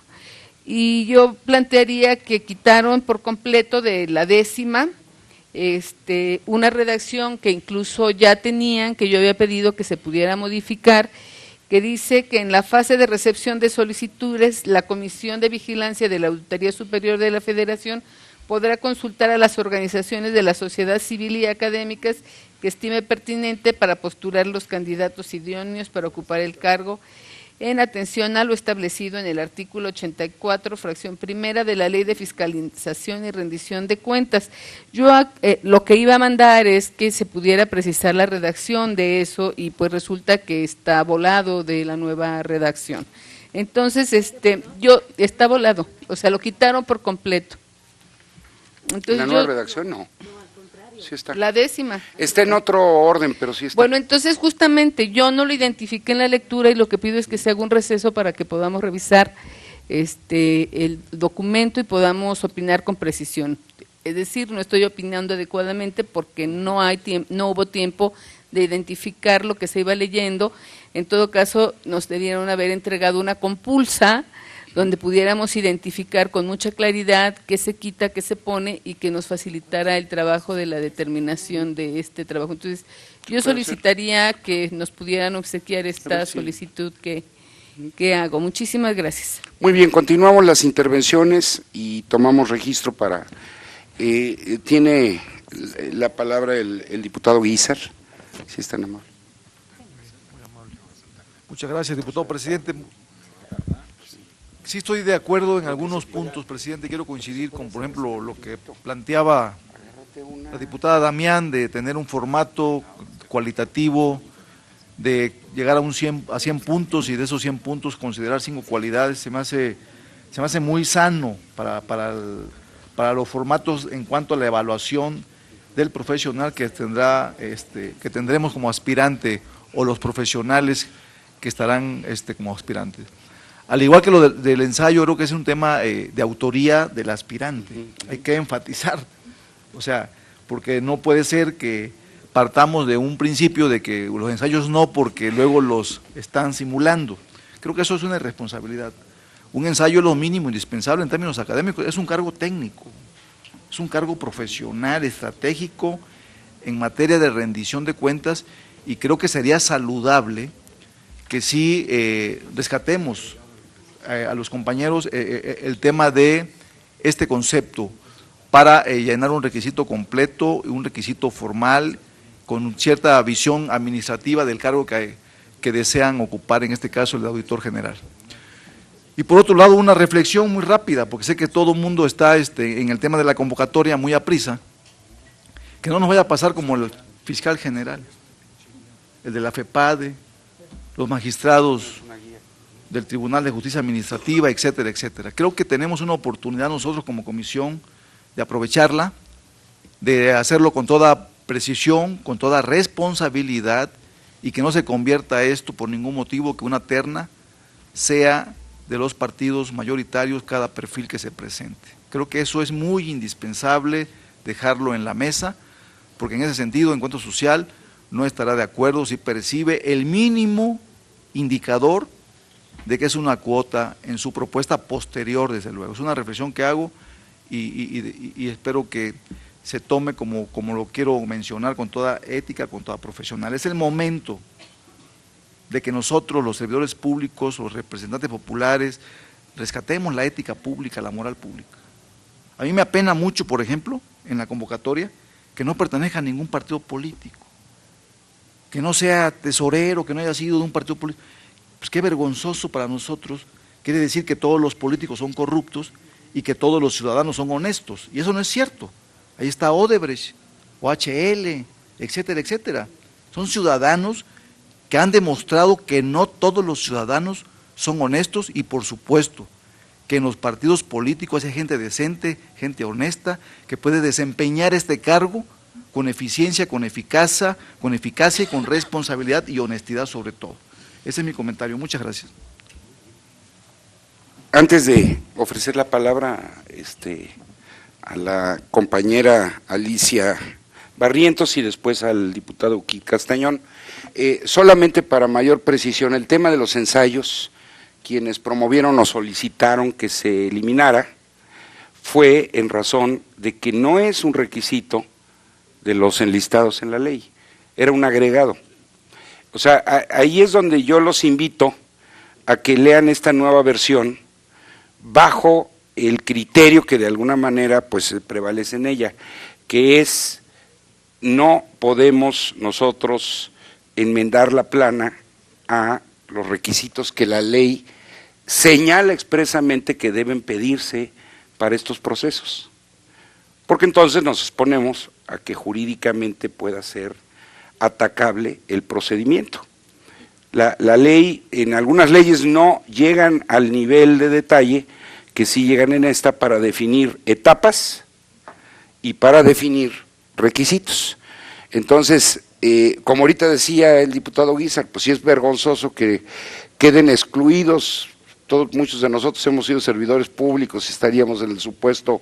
Y yo plantearía que quitaron por completo de la décima una redacción que incluso ya tenían, que yo había pedido que se pudiera modificar, que dice que en la fase de recepción de solicitudes, la Comisión de Vigilancia de la Auditoría Superior de la Federación podrá consultar a las organizaciones de la sociedad civil y académicas que estime pertinente para postular los candidatos idóneos para ocupar el cargo, en atención a lo establecido en el artículo 84, fracción primera de la Ley de Fiscalización y Rendición de Cuentas. Yo lo que iba a mandar es que se pudiera precisar la redacción de eso y pues resulta que está volado de la nueva redacción. Entonces, está volado, o sea, lo quitaron por completo. Entonces, ¿la nueva redacción? No. Sí está. La décima. Está en otro orden, pero sí está. Bueno, entonces justamente yo no lo identifiqué en la lectura y lo que pido es que se haga un receso para que podamos revisar el documento y podamos opinar con precisión. Es decir, no estoy opinando adecuadamente porque no hubo tiempo de identificar lo que se iba leyendo. En todo caso, nos debieron haber entregado una compulsa donde pudiéramos identificar con mucha claridad qué se quita, qué se pone y que nos facilitara el trabajo de la determinación de este trabajo. Entonces, yo solicitaría que nos pudieran obsequiar esta solicitud que hago. Muchísimas gracias. Muy bien, continuamos las intervenciones y tomamos registro para… tiene la palabra el diputado Guízar, si es tan amable. Muchas gracias, diputado presidente. Sí estoy de acuerdo en algunos puntos, presidente. Quiero coincidir con, por ejemplo, lo que planteaba la diputada Damián, de tener un formato cualitativo, de llegar a 100 puntos y de esos 100 puntos considerar 5 cualidades. Se me hace muy sano para los formatos en cuanto a la evaluación del profesional que tendremos como aspirante o los profesionales que estarán como aspirantes. Al igual que lo del ensayo, creo que es un tema de autoría del aspirante, hay que enfatizar, o sea, porque no puede ser que partamos de un principio de que los ensayos no, porque luego los están simulando. Creo que eso es una irresponsabilidad. Un ensayo es lo mínimo indispensable en términos académicos, es un cargo técnico, es un cargo profesional, estratégico, en materia de rendición de cuentas, y creo que sería saludable que sí rescatemos a los compañeros el tema de este concepto para llenar un requisito completo, un requisito formal, con cierta visión administrativa del cargo que desean ocupar, en este caso el auditor general. Y por otro lado, una reflexión muy rápida, porque sé que todo el mundo está en el tema de la convocatoria muy aprisa, que no nos vaya a pasar como el fiscal general, el de la FEPADE, los magistrados del Tribunal de Justicia Administrativa, etcétera, etcétera. Creo que tenemos una oportunidad nosotros como comisión de aprovecharla, de hacerlo con toda precisión, con toda responsabilidad, y que no se convierta esto por ningún motivo que una terna sea de los partidos mayoritarios cada perfil que se presente. Creo que eso es muy indispensable dejarlo en la mesa, porque en ese sentido, Encuentro Social no estará de acuerdo si percibe el mínimo indicador de que es una cuota en su propuesta posterior, desde luego. Es una reflexión que hago y espero que se tome como lo quiero mencionar, con toda ética, con toda profesional. Es el momento de que nosotros, los servidores públicos, los representantes populares, rescatemos la ética pública, la moral pública. A mí me apena mucho, por ejemplo, en la convocatoria, que no pertenezca a ningún partido político, que no sea tesorero, que no haya sido de un partido político. Pues qué vergonzoso para nosotros. Quiere decir que todos los políticos son corruptos y que todos los ciudadanos son honestos, y eso no es cierto. Ahí está Odebrecht, OHL, etcétera, etcétera. Son ciudadanos que han demostrado que no todos los ciudadanos son honestos, y por supuesto que en los partidos políticos hay gente decente, gente honesta, que puede desempeñar este cargo con eficiencia, con eficacia y con responsabilidad y honestidad sobre todo. Ese es mi comentario. Muchas gracias. Antes de ofrecer la palabra a la compañera Alicia Barrientos y después al diputado Kit Castañón, solamente para mayor precisión, el tema de los ensayos, quienes promovieron o solicitaron que se eliminara, fue en razón de que no es un requisito de los enlistados en la ley, era un agregado. O sea, ahí es donde yo los invito a que lean esta nueva versión bajo el criterio que de alguna manera pues prevalece en ella, que es: no podemos nosotros enmendar la plana a los requisitos que la ley señala expresamente que deben pedirse para estos procesos, porque entonces nos exponemos a que jurídicamente pueda ser atacable el procedimiento. La ley, en algunas leyes no llegan al nivel de detalle que sí llegan en esta, para definir etapas y para definir requisitos. Entonces, como ahorita decía el diputado Guizar, pues sí es vergonzoso que queden excluidos. Muchos de nosotros hemos sido servidores públicos y estaríamos en el supuesto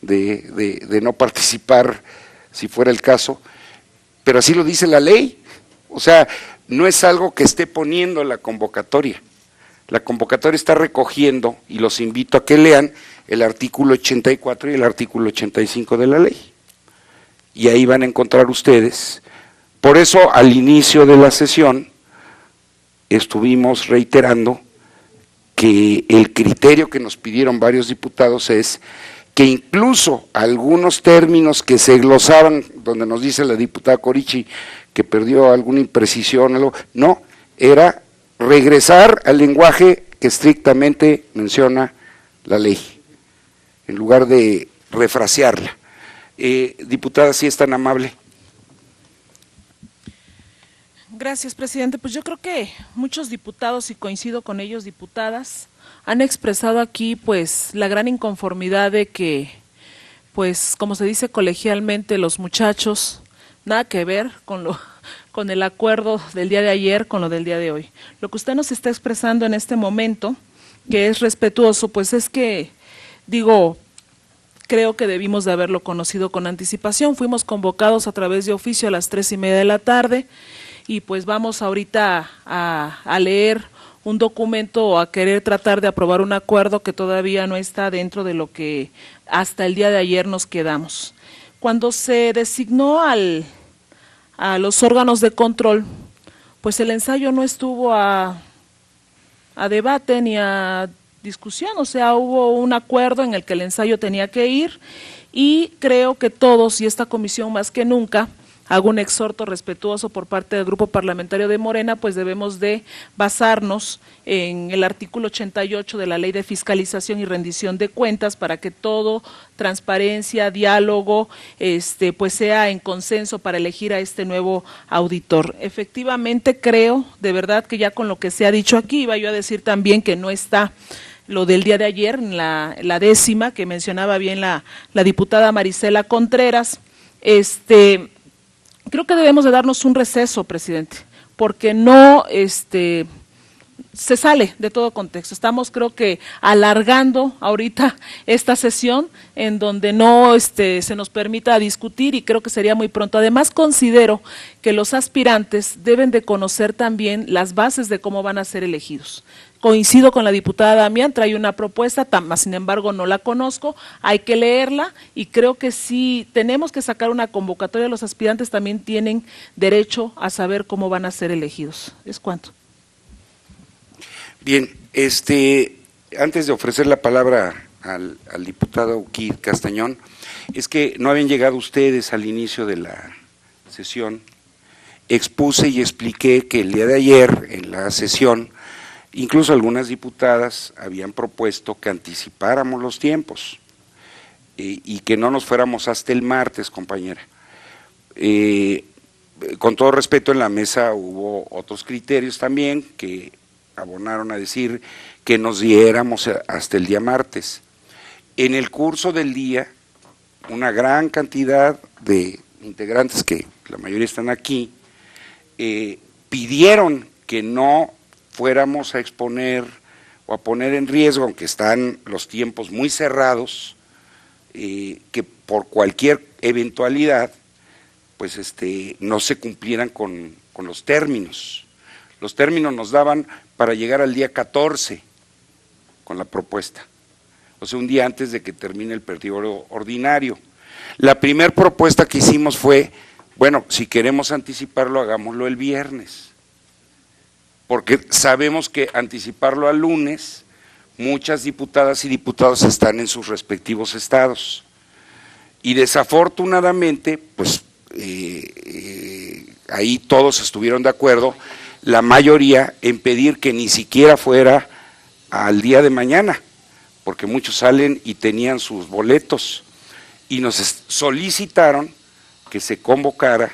de no participar si fuera el caso, pero así lo dice la ley. O sea, no es algo que esté poniendo la convocatoria. La convocatoria está recogiendo, y los invito a que lean el artículo 84 y el artículo 85 de la ley. Y ahí van a encontrar ustedes. Por eso, al inicio de la sesión, estuvimos reiterando que el criterio que nos pidieron varios diputados es que incluso algunos términos que se glosaban, donde nos dice la diputada Corichi que perdió alguna imprecisión, no, era regresar al lenguaje que estrictamente menciona la ley, en lugar de refrasearla. Diputada, si es tan amable. Gracias, presidente. Pues yo creo que muchos diputados, y coincido con ellos, diputadas, han expresado aquí pues la gran inconformidad de que, pues como se dice colegialmente, los muchachos, nada que ver con el acuerdo del día de ayer, con lo del día de hoy. Lo que usted nos está expresando en este momento, que es respetuoso, pues es que, creo que debimos de haberlo conocido con anticipación. Fuimos convocados a través de oficio a las 3:30 de la tarde, y pues vamos ahorita a leer un documento o a querer tratar de aprobar un acuerdo que todavía no está dentro de lo que hasta el día de ayer nos quedamos. Cuando se designó a los órganos de control, pues el ensayo no estuvo a debate ni a discusión, o sea, hubo un acuerdo en el que el ensayo tenía que ir, y creo que todos, y esta comisión más que nunca, hago un exhorto respetuoso por parte del Grupo Parlamentario de Morena, pues debemos de basarnos en el artículo 88 de la Ley de Fiscalización y Rendición de Cuentas para que todo, transparencia, diálogo, pues sea en consenso para elegir a este nuevo auditor. Efectivamente creo, de verdad que ya con lo que se ha dicho aquí, iba yo a decir también que no está lo del día de ayer, en la 10ª, que mencionaba bien la diputada Marisela Contreras. Creo que debemos de darnos un receso, presidente, porque no se sale de todo contexto. Estamos, creo que, alargando ahorita esta sesión en donde no se nos permita discutir, y creo que sería muy pronto. Además, considero que los aspirantes deben de conocer también las bases de cómo van a ser elegidos. Coincido con la diputada Damián, trae una propuesta, sin embargo no la conozco, hay que leerla, y creo que sí tenemos que sacar una convocatoria. Los aspirantes también tienen derecho a saber cómo van a ser elegidos. ¿Es cuánto? Bien, antes de ofrecer la palabra al diputado Ukid Castañón, es que no habían llegado ustedes al inicio de la sesión. Expuse y expliqué que el día de ayer, en la sesión, incluso algunas diputadas habían propuesto que anticipáramos los tiempos y que no nos fuéramos hasta el martes, compañera. Con todo respeto, en la mesa hubo otros criterios también que abonaron a decir que nos diéramos hasta el día martes. En el curso del día, una gran cantidad de integrantes, que la mayoría están aquí, pidieron que no fuéramos a exponer o a poner en riesgo, aunque están los tiempos muy cerrados, que por cualquier eventualidad, pues no se cumplieran con los términos. Los términos nos daban para llegar al día 14 con la propuesta, o sea, un día antes de que termine el periodo ordinario. La primera propuesta que hicimos fue, bueno, si queremos anticiparlo, hagámoslo el viernes, porque sabemos que anticiparlo al lunes, muchas diputadas y diputados están en sus respectivos estados, y desafortunadamente, pues ahí todos estuvieron de acuerdo, la mayoría, en pedir que ni siquiera fuera al día de mañana, porque muchos salen y tenían sus boletos, y nos solicitaron que se convocara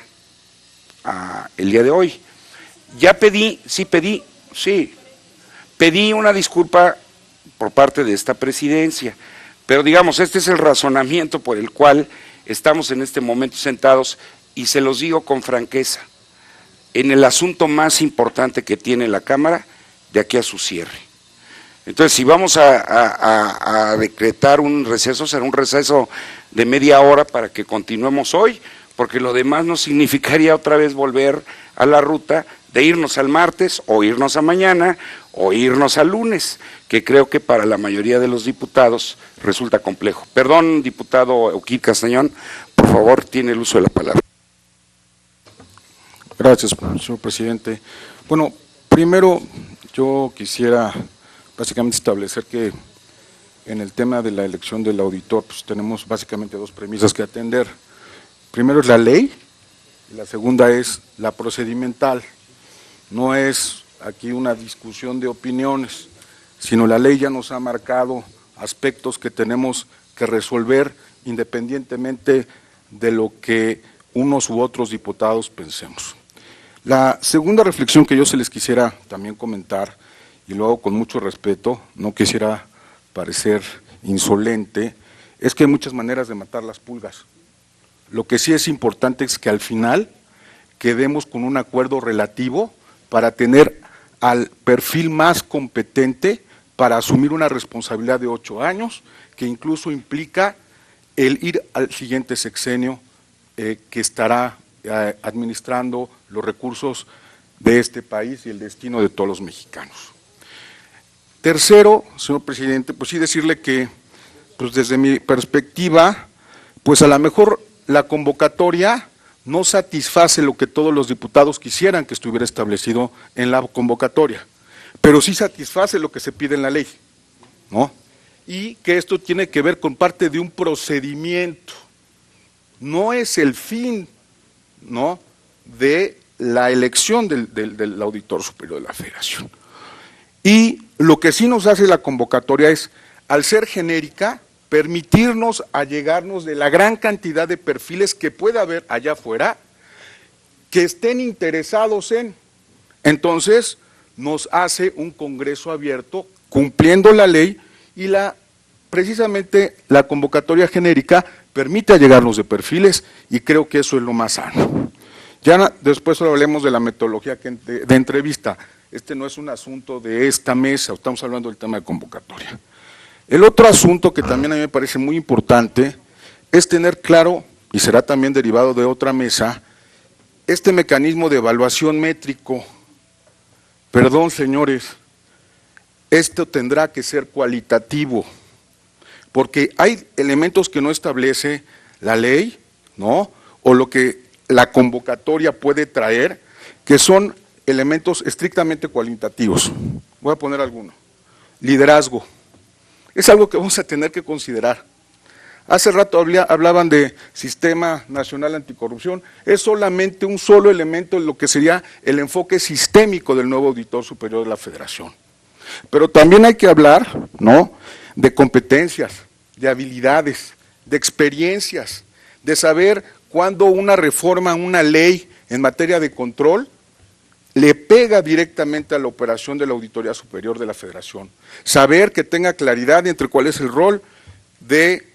el día de hoy. Ya pedí una disculpa por parte de esta presidencia, pero digamos, este es el razonamiento por el cual estamos en este momento sentados, y se los digo con franqueza, en el asunto más importante que tiene la Cámara de aquí a su cierre. Entonces, si vamos a decretar un receso, será un receso de media hora para que continuemos hoy, porque lo demás no significaría otra vez volver a la ruta de irnos al martes, o irnos a mañana, o irnos al lunes, que creo que para la mayoría de los diputados resulta complejo. Perdón, diputado Ukid Castañón, por favor, tiene el uso de la palabra. Gracias, señor presidente. Bueno, primero yo quisiera básicamente establecer que en el tema de la elección del auditor, pues tenemos básicamente dos premisas que atender. Primero es la ley, y la segunda es la procedimental. No es aquí una discusión de opiniones, sino la ley ya nos ha marcado aspectos que tenemos que resolver independientemente de lo que unos u otros diputados pensemos. La segunda reflexión que yo se les quisiera también comentar, y lo hago con mucho respeto, no quisiera parecer insolente, es que hay muchas maneras de matar las pulgas. Lo que sí es importante es que al final quedemos con un acuerdo relativo para tener al perfil más competente para asumir una responsabilidad de 8 años, que incluso implica el ir al siguiente sexenio que estará administrando los recursos de este país y el destino de todos los mexicanos. Tercero, señor presidente, pues sí decirle que, pues desde mi perspectiva, pues a lo mejor la convocatoria no satisface lo que todos los diputados quisieran que estuviera establecido en la convocatoria, pero sí satisface lo que se pide en la ley, ¿no? Y que esto tiene que ver con parte de un procedimiento, no es el fin ¿no?, de la elección del auditor superior de la Federación. Y lo que sí nos hace la convocatoria es, al ser genérica, permitirnos allegarnos de la gran cantidad de perfiles que pueda haber allá afuera que estén interesados en. Entonces, nos hace un congreso abierto, cumpliendo la ley, y precisamente la convocatoria genérica permite allegarnos de perfiles, y creo que eso es lo más sano. Ya después hablemos de la metodología de entrevista. Este no es un asunto de esta mesa, estamos hablando del tema de convocatoria. El otro asunto que también a mí me parece muy importante es tener claro, y será también derivado de otra mesa, este mecanismo de evaluación métrico. Perdón, señores, esto tendrá que ser cualitativo, porque hay elementos que no establece la ley, ¿no?, o lo que la convocatoria puede traer, que son elementos estrictamente cualitativos. Voy a poner alguno. Liderazgo. Es algo que vamos a tener que considerar. Hace rato hablaban de Sistema Nacional Anticorrupción, es solamente un solo elemento en lo que sería el enfoque sistémico del nuevo Auditor Superior de la Federación. Pero también hay que hablar, ¿no?, de competencias, de habilidades, de experiencias, de saber cuándo una reforma, una ley en materia de control le pega directamente a la operación de la Auditoría Superior de la Federación. Saber que tenga claridad entre cuál es el rol de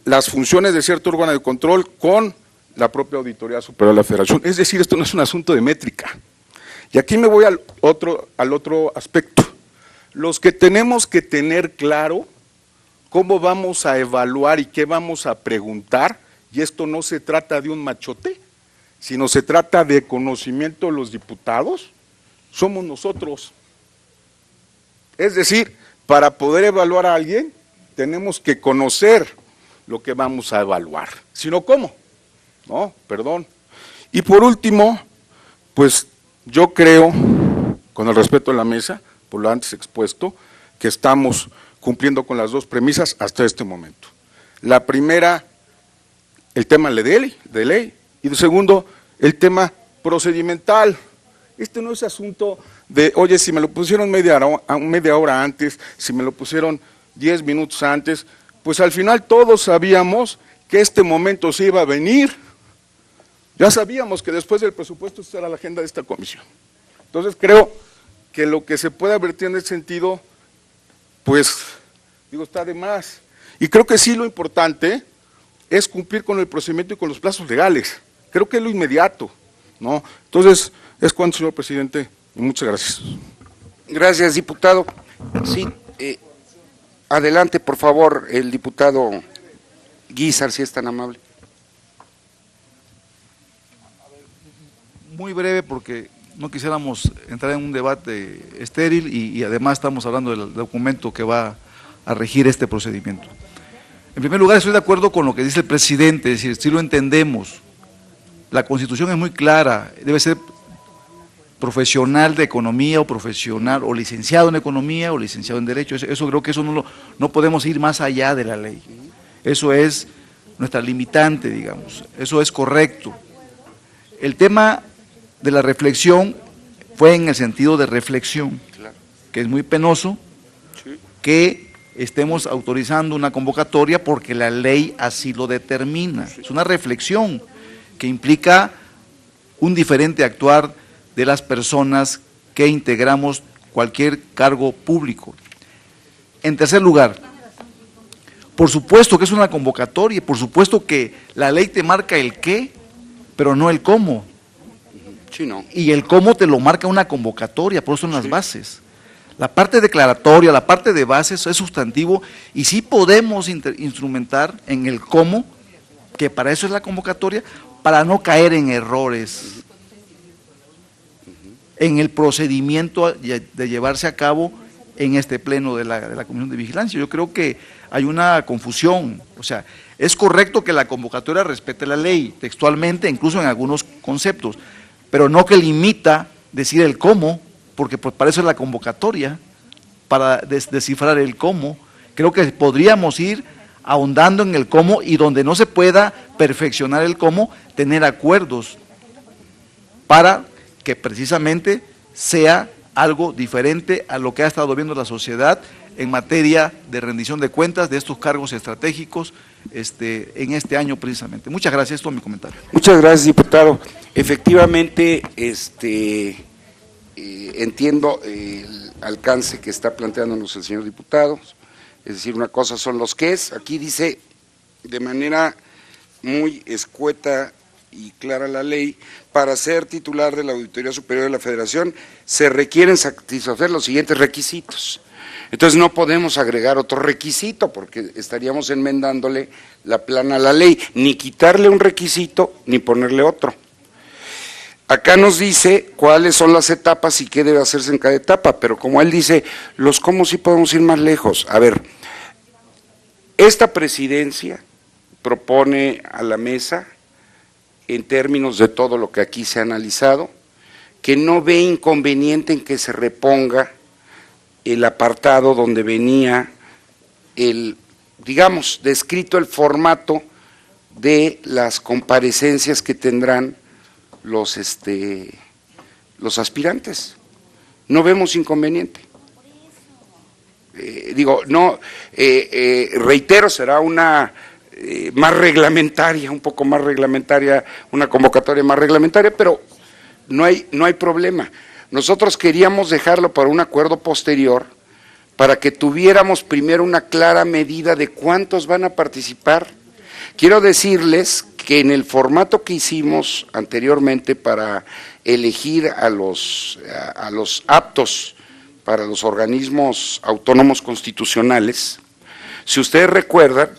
las funciones de cierto órgano de control con la propia Auditoría Superior de la Federación. Es decir, esto no es un asunto de métrica. Y aquí me voy al otro aspecto. Los que tenemos que tener claro cómo vamos a evaluar y qué vamos a preguntar, y esto no se trata de un machote, sino se trata de conocimiento de los diputados, somos nosotros. Es decir, para poder evaluar a alguien, tenemos que conocer lo que vamos a evaluar, sino cómo, ¿no? Perdón. Y por último, pues yo creo, con el respeto de la mesa, por lo antes expuesto, que estamos cumpliendo con las dos premisas hasta este momento. La primera, el tema de ley, y el segundo, el tema procedimental. Este no es asunto de, oye, si me lo pusieron media hora antes, si me lo pusieron 10 minutos antes, pues al final todos sabíamos que este momento se iba a venir. Ya sabíamos que después del presupuesto estará la agenda de esta comisión. Entonces creo que lo que se puede advertir en ese sentido, pues, digo, está de más. Y creo que sí lo importante es cumplir con el procedimiento y con los plazos legales. Creo que es lo inmediato, ¿no? Entonces, es cuanto, señor presidente, y muchas gracias. Gracias, diputado. Sí, adelante, por favor, el diputado Guízar, si es tan amable. Muy breve, porque no quisiéramos entrar en un debate estéril y además estamos hablando del documento que va a regir este procedimiento. En primer lugar, estoy de acuerdo con lo que dice el presidente, es decir, si lo entendemos, la Constitución es muy clara, debe ser profesional de economía o profesional o licenciado en economía o licenciado en derecho. Eso creo que eso no podemos ir más allá de la ley. Eso es nuestra limitante, digamos, eso es correcto. El tema de la reflexión fue en el sentido de reflexión, que es muy penoso que estemos autorizando una convocatoria porque la ley así lo determina. Es una reflexión que implica un diferente actuar de las personas que integramos cualquier cargo público. En tercer lugar, por supuesto que es una convocatoria, por supuesto que la ley te marca el qué, pero no el cómo. Sí, no. Y el cómo te lo marca una convocatoria, por eso son las bases. La parte declaratoria, la parte de bases es sustantivo y sí podemos instrumentar en el cómo, que para eso es la convocatoria, para no caer en errores en el procedimiento de llevarse a cabo en este pleno de la Comisión de Vigilancia. Yo creo que hay una confusión, o sea, es correcto que la convocatoria respete la ley textualmente, incluso en algunos conceptos, pero no que limita decir el cómo, porque pues para eso es la convocatoria, para descifrar el cómo. Creo que podríamos ir ahondando en el cómo y donde no se pueda perfeccionar el cómo, tener acuerdos para que precisamente sea algo diferente a lo que ha estado viendo la sociedad en materia de rendición de cuentas de estos cargos estratégicos en este año precisamente. Muchas gracias, esto es mi comentario. Muchas gracias, diputado. Efectivamente, entiendo el alcance que está planteándonos el señor diputado, es decir, una cosa son los que es, aquí dice de manera muy escueta y clara la ley, para ser titular de la Auditoría Superior de la Federación se requieren satisfacer los siguientes requisitos. Entonces no podemos agregar otro requisito porque estaríamos enmendándole la plana a la ley, ni quitarle un requisito ni ponerle otro. Acá nos dice cuáles son las etapas y qué debe hacerse en cada etapa, pero como él dice, los cómo sí podemos ir más lejos. A ver, esta presidencia propone a la mesa, en términos de todo lo que aquí se ha analizado, que no ve inconveniente en que se reponga el apartado donde venía digamos, descrito el formato de las comparecencias que tendrán los aspirantes. No vemos inconveniente. Reitero, será una más reglamentaria, un poco más reglamentaria, una convocatoria más reglamentaria, pero no hay problema. Nosotros queríamos dejarlo para un acuerdo posterior, para que tuviéramos primero una clara medida de cuántos van a participar. Quiero decirles que en el formato que hicimos anteriormente para elegir a los aptos para los organismos autónomos constitucionales, si ustedes recuerdan,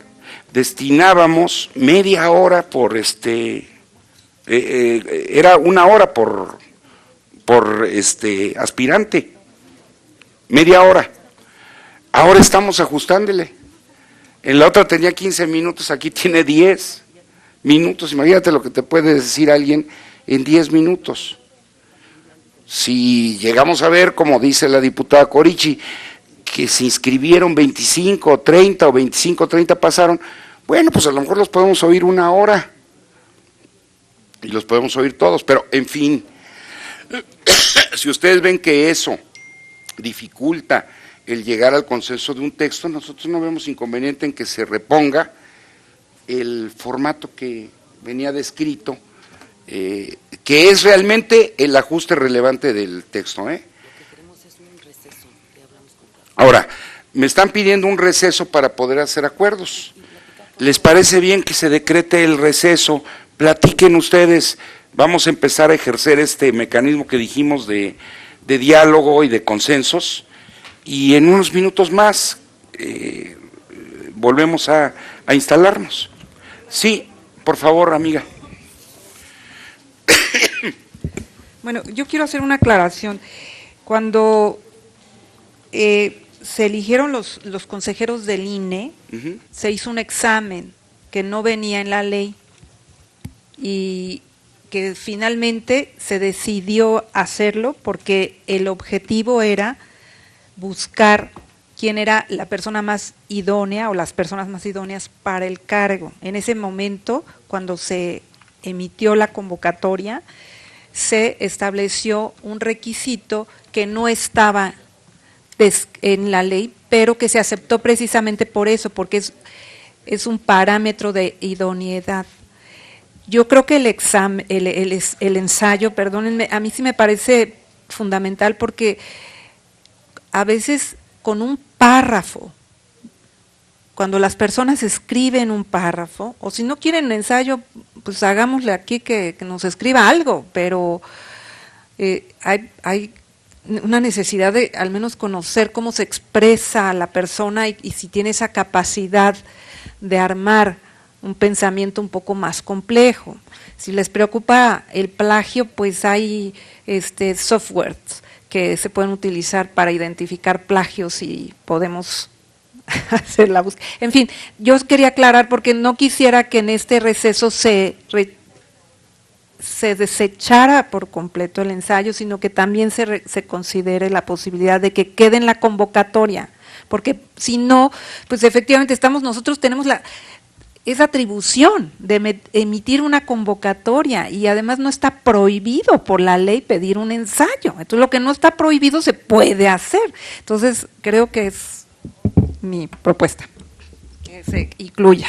destinábamos media hora por era una hora por aspirante, media hora. Ahora estamos ajustándole. En la otra tenía 15 minutos, aquí tiene 10 minutos. Imagínate lo que te puede decir alguien en 10 minutos. Si llegamos a ver, como dice la diputada Corichi, que se inscribieron 25, 30 o 25, 30 pasaron, bueno, pues a lo mejor los podemos oír una hora y los podemos oír todos, pero en fin, si ustedes ven que eso dificulta el llegar al consenso de un texto, nosotros no vemos inconveniente en que se reponga el formato que venía descrito, que es realmente el ajuste relevante del texto. Ahora, me están pidiendo un receso para poder hacer acuerdos. ¿Les parece bien que se decrete el receso? Platiquen ustedes, vamos a empezar a ejercer este mecanismo que dijimos de diálogo y de consensos, y en unos minutos más volvemos a instalarnos. Sí, por favor, amiga. Bueno, yo quiero hacer una aclaración. Cuando se eligieron los consejeros del INE, se hizo un examen que no venía en la ley y que finalmente se decidió hacerlo porque el objetivo era buscar quién era la persona más idónea o las personas más idóneas para el cargo. En ese momento, cuando se emitió la convocatoria, se estableció un requisito que no estaba en la ley, pero que se aceptó precisamente por eso, porque es un parámetro de idoneidad. Yo creo que el ensayo, perdónenme, a mí sí me parece fundamental porque a veces con un párrafo, cuando las personas escriben un párrafo, o si no quieren ensayo, pues hagámosle aquí que nos escriba algo, pero hay una necesidad de al menos conocer cómo se expresa la persona y si tiene esa capacidad de armar un pensamiento un poco más complejo. Si les preocupa el plagio, pues hay softwares que se pueden utilizar para identificar plagios y podemos hacer la búsqueda. En fin, yo quería aclarar porque no quisiera que en este receso se desechara por completo el ensayo, sino que también se considere la posibilidad de que quede en la convocatoria, porque si no, pues efectivamente nosotros tenemos es atribución de emitir una convocatoria y además no está prohibido por la ley pedir un ensayo. Entonces lo que no está prohibido se puede hacer. Entonces creo que es mi propuesta, que se incluya.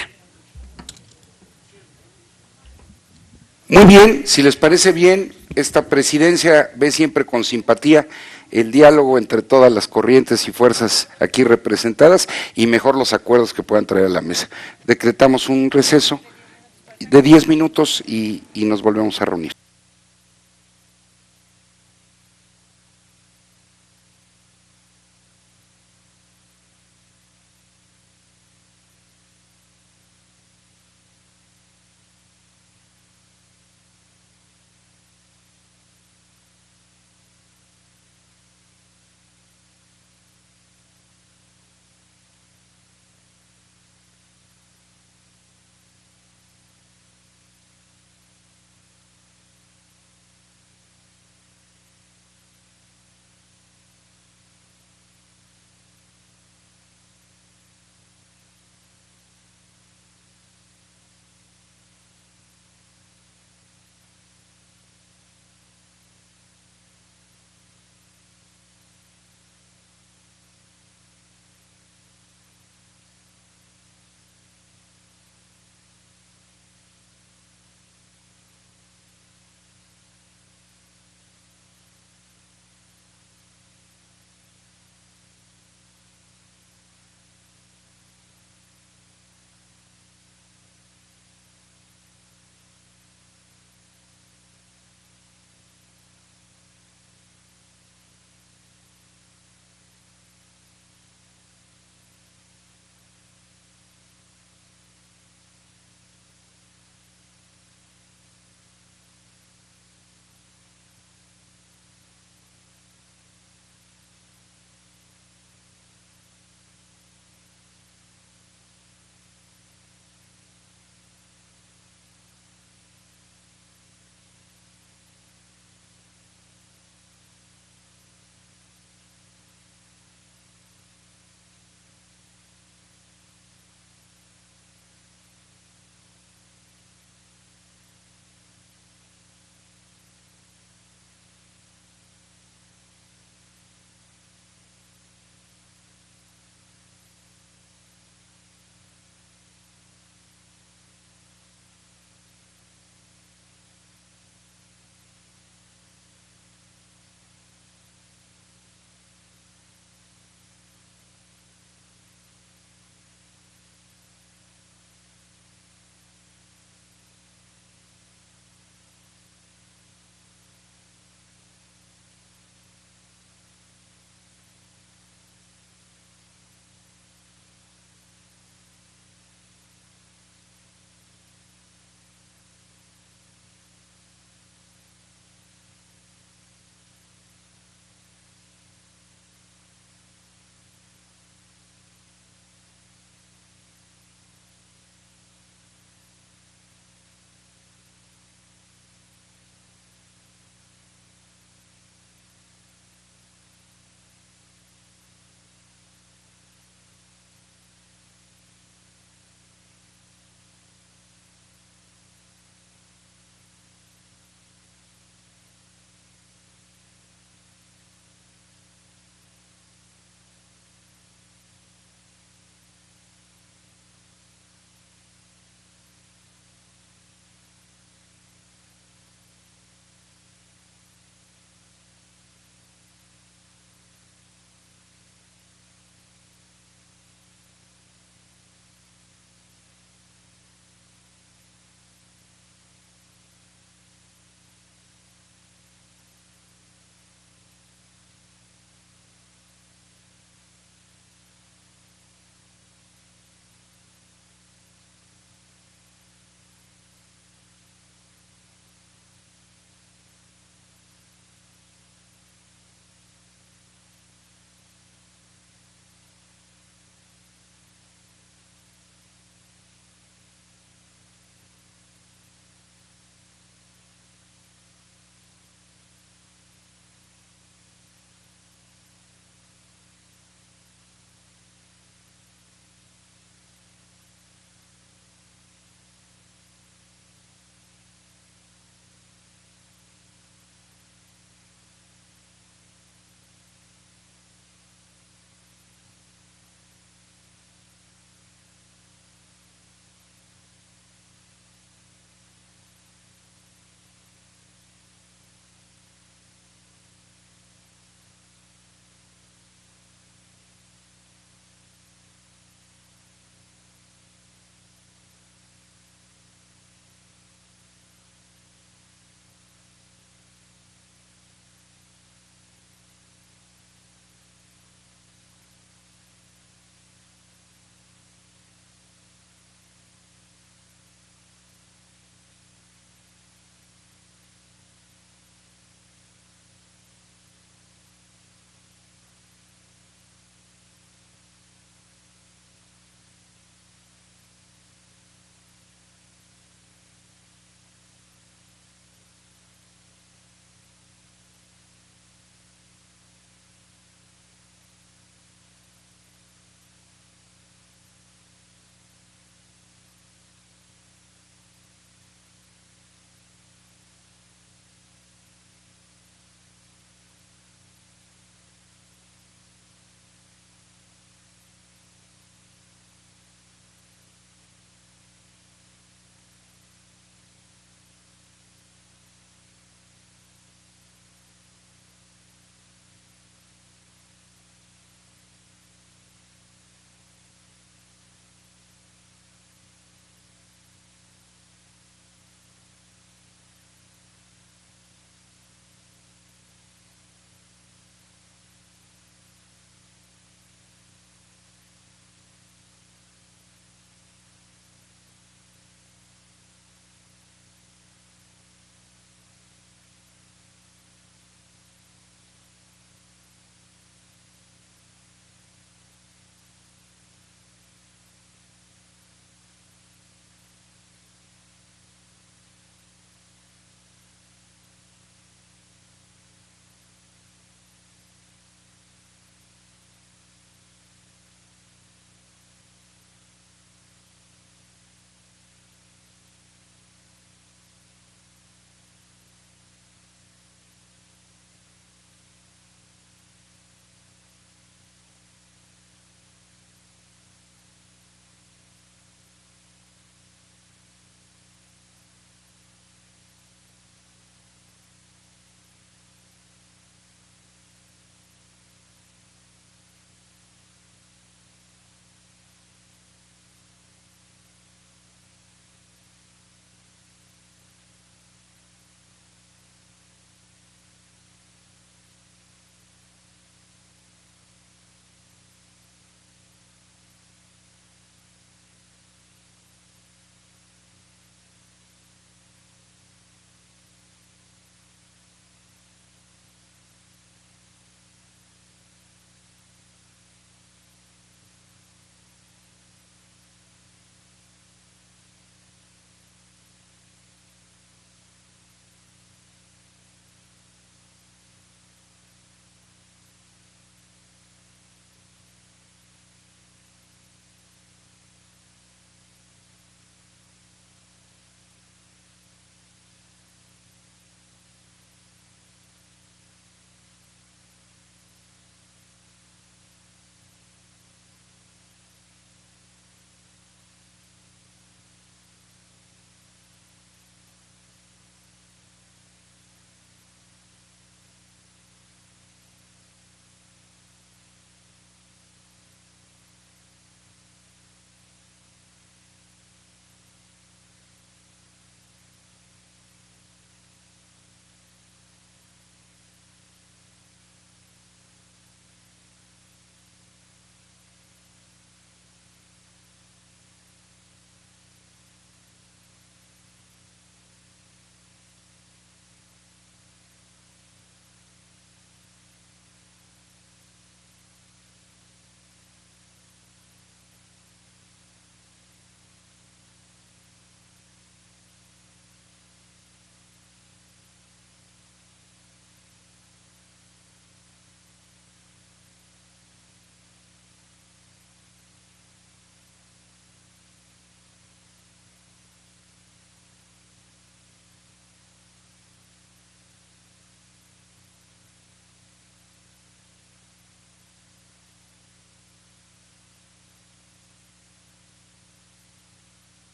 Muy bien, si les parece bien, esta presidencia ve siempre con simpatía el diálogo entre todas las corrientes y fuerzas aquí representadas y mejor los acuerdos que puedan traer a la mesa. Decretamos un receso de 10 minutos y nos volvemos a reunir.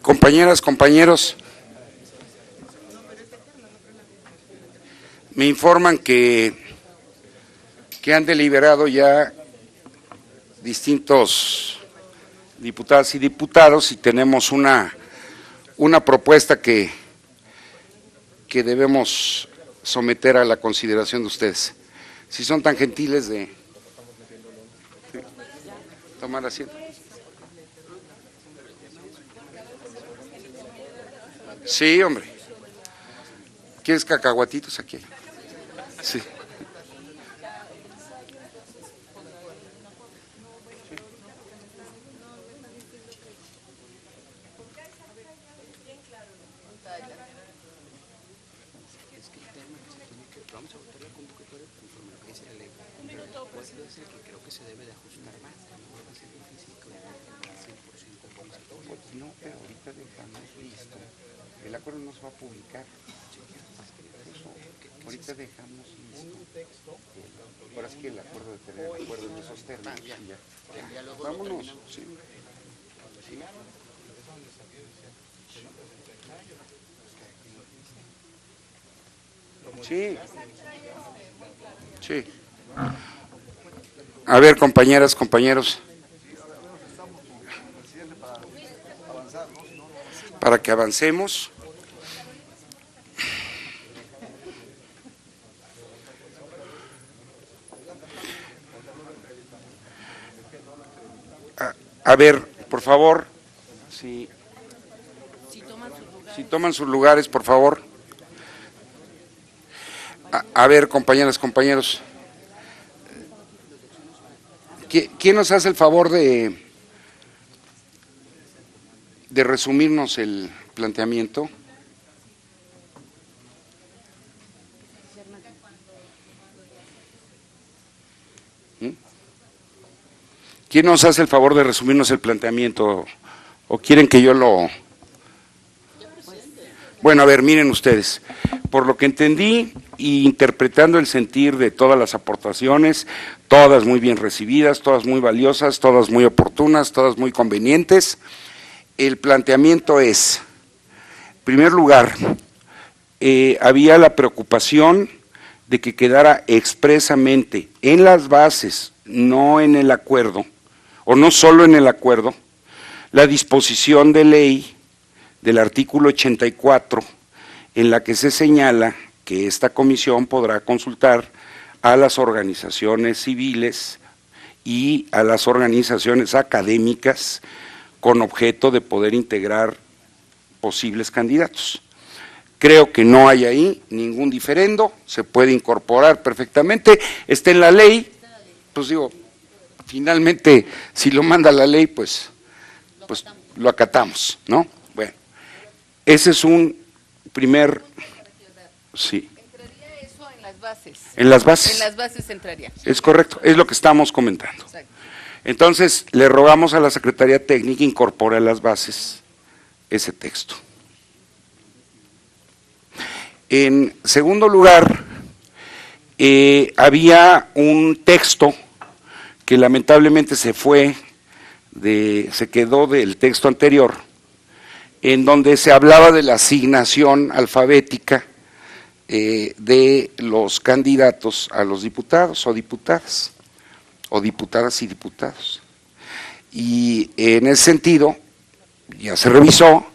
Compañeras, compañeros, me informan que han deliberado ya distintos diputadas y diputados y tenemos una propuesta que debemos someter a la consideración de ustedes. Si son tan gentiles de tomar asiento. Sí, hombre. ¿Quieres cacahuatitos aquí? Sí. No, pero ahorita dejamos listo. El acuerdo no se va a publicar. Eso, ahorita dejamos listo. Ahora es que el acuerdo de tener el acuerdo en esos términos. Ya. Vámonos. Sí. Sí. Sí. A ver, compañeras, compañeros. Para que avancemos. A ver, por favor, si toman sus lugares, por favor. A ver, compañeras, compañeros. ¿Quién nos hace el favor de resumirnos el planteamiento? ¿Quién nos hace el favor de resumirnos el planteamiento? ¿O quieren que yo lo...? Bueno, a ver, miren ustedes. Por lo que entendí, y interpretando el sentir de todas las aportaciones, todas muy bien recibidas, todas muy valiosas, todas muy oportunas, todas muy convenientes, el planteamiento es, en primer lugar, había la preocupación de que quedara expresamente en las bases, no en el acuerdo, o no solo en el acuerdo, la disposición de ley del artículo 84, en la que se señala que esta comisión podrá consultar a las organizaciones civiles y a las organizaciones académicas con objeto de poder integrar posibles candidatos. Creo que no hay ahí ningún diferendo, se puede incorporar perfectamente, está en la ley, pues digo, finalmente si lo manda la ley, pues lo acatamos, ¿no? Bueno, ese es un primer, sí. ¿Entraría eso en las bases? En las bases. En las bases entraría. Es correcto, es lo que estamos comentando. Exacto. Entonces, le rogamos a la Secretaría Técnica incorpore a las bases ese texto. En segundo lugar, había un texto que lamentablemente se quedó del texto anterior, en donde se hablaba de la asignación alfabética de los candidatos a los diputados o diputadas y diputados. Y en ese sentido, ya se revisó,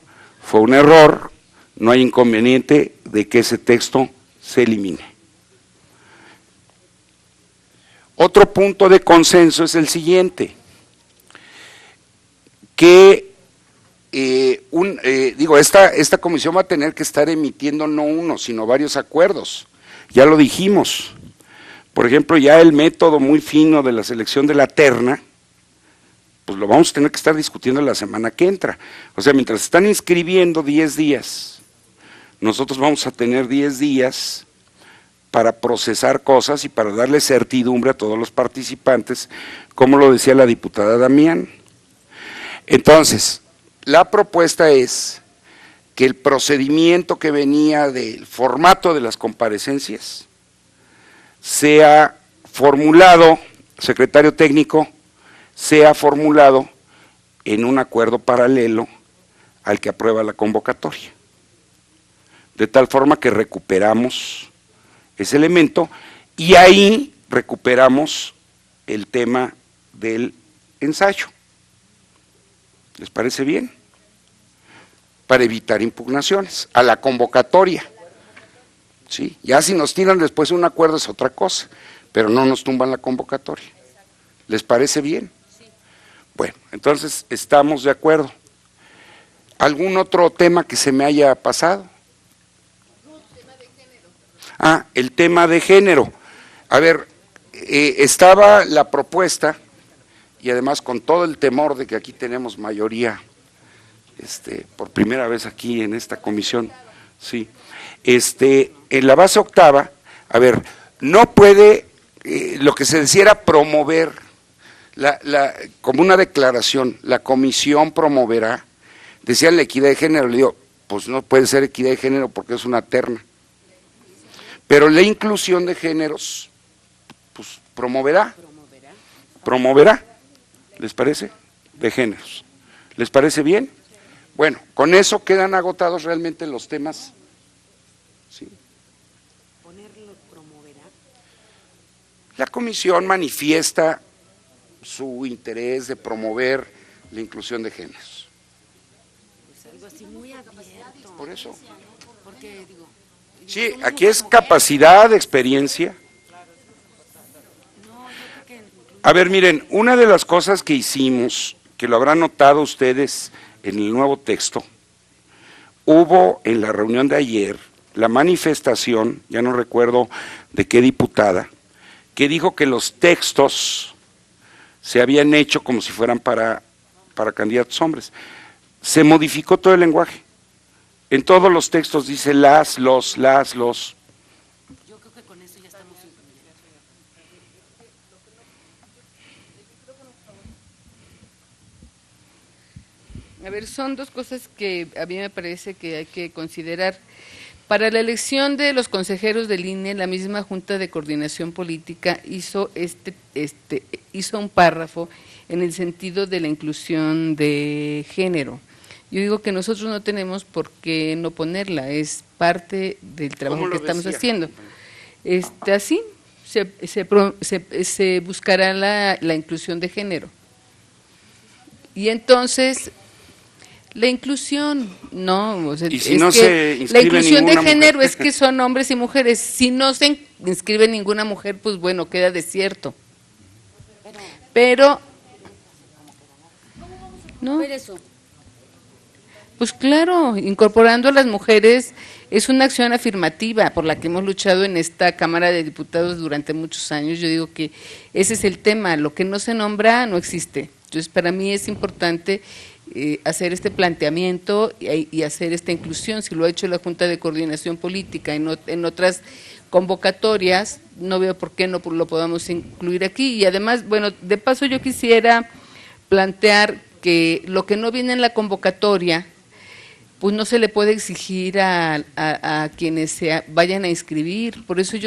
fue un error, no hay inconveniente de que ese texto se elimine. Otro punto de consenso es el siguiente, que esta comisión va a tener que estar emitiendo no uno, sino varios acuerdos, ya lo dijimos. Por ejemplo, ya el método muy fino de la selección de la terna, pues lo vamos a tener que estar discutiendo la semana que entra. O sea, mientras están inscribiendo 10 días, nosotros vamos a tener 10 días para procesar cosas y para darle certidumbre a todos los participantes, como lo decía la diputada Damián. Entonces, la propuesta es que el procedimiento que venía del formato de las comparecencias sea formulado, secretario técnico, sea formulado en un acuerdo paralelo al que aprueba la convocatoria. De tal forma que recuperamos ese elemento y ahí recuperamos el tema del ensayo. ¿Les parece bien? Para evitar impugnaciones a la convocatoria. ¿Sí? Ya si nos tiran después un acuerdo es otra cosa, pero no nos tumban la convocatoria. ¿Les parece bien? Bueno, entonces estamos de acuerdo. ¿Algún otro tema que se me haya pasado? Ah, el tema de género. A ver, estaba la propuesta, y además con todo el temor de que aquí tenemos mayoría, por primera vez aquí en esta comisión, sí, en la base octava, a ver, no puede, lo que se decía era promover, como una declaración, la comisión promoverá, decían la equidad de género, le digo, pues no puede ser equidad de género porque es una terna, pero la inclusión de géneros, pues promoverá, ¿les parece? De géneros, ¿les parece bien? Bueno, con eso quedan agotados realmente los temas. ¿Sí? La comisión manifiesta su interés de promover la inclusión de géneros. Pues algo así muy abierto. Por eso. Porque, digo, sí, aquí es capacidad, experiencia. A ver, miren, una de las cosas que hicimos, que lo habrán notado ustedes en el nuevo texto, hubo en la reunión de ayer la manifestación, ya no recuerdo de qué diputada, que dijo que los textos se habían hecho como si fueran para candidatos hombres. Se modificó todo el lenguaje. En todos los textos dice las, los. Yo creo que con eso ya estamos incluyendo. A ver, son dos cosas que a mí me parece que hay que considerar. Para la elección de los consejeros del INE, la misma Junta de Coordinación Política hizo hizo un párrafo en el sentido de la inclusión de género. Yo digo que nosotros no tenemos por qué no ponerla, es parte del trabajo que estamos haciendo. Así se buscará la inclusión de género. Y entonces la inclusión, no, o sea, y si no se inscribe la inclusión de género mujer. Es que son hombres y mujeres. Si no se inscribe ninguna mujer, pues bueno, queda desierto. Pero no. Pues claro, incorporando a las mujeres es una acción afirmativa por la que hemos luchado en esta Cámara de Diputados durante muchos años. Yo digo que ese es el tema, lo que no se nombra no existe. Entonces, para mí es importante hacer este planteamiento y hacer esta inclusión. Si lo ha hecho la Junta de Coordinación Política en otras convocatorias, no veo por qué no lo podamos incluir aquí. Y además, bueno, de paso yo quisiera plantear que lo que no viene en la convocatoria, pues no se le puede exigir a quienes se vayan a inscribir. Por eso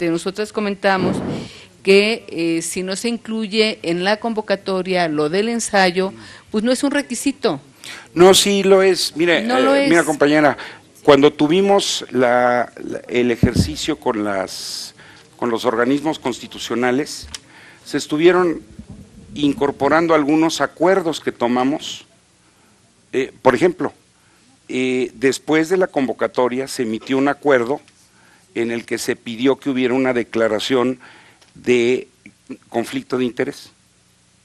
nosotras comentamos que si no se incluye en la convocatoria lo del ensayo, pues no es un requisito. No, sí lo es. Mire, mira compañera, cuando tuvimos el ejercicio con los organismos constitucionales, se estuvieron incorporando algunos acuerdos que tomamos. Por ejemplo, después de la convocatoria se emitió un acuerdo en el que se pidió que hubiera una declaración de conflicto de interés,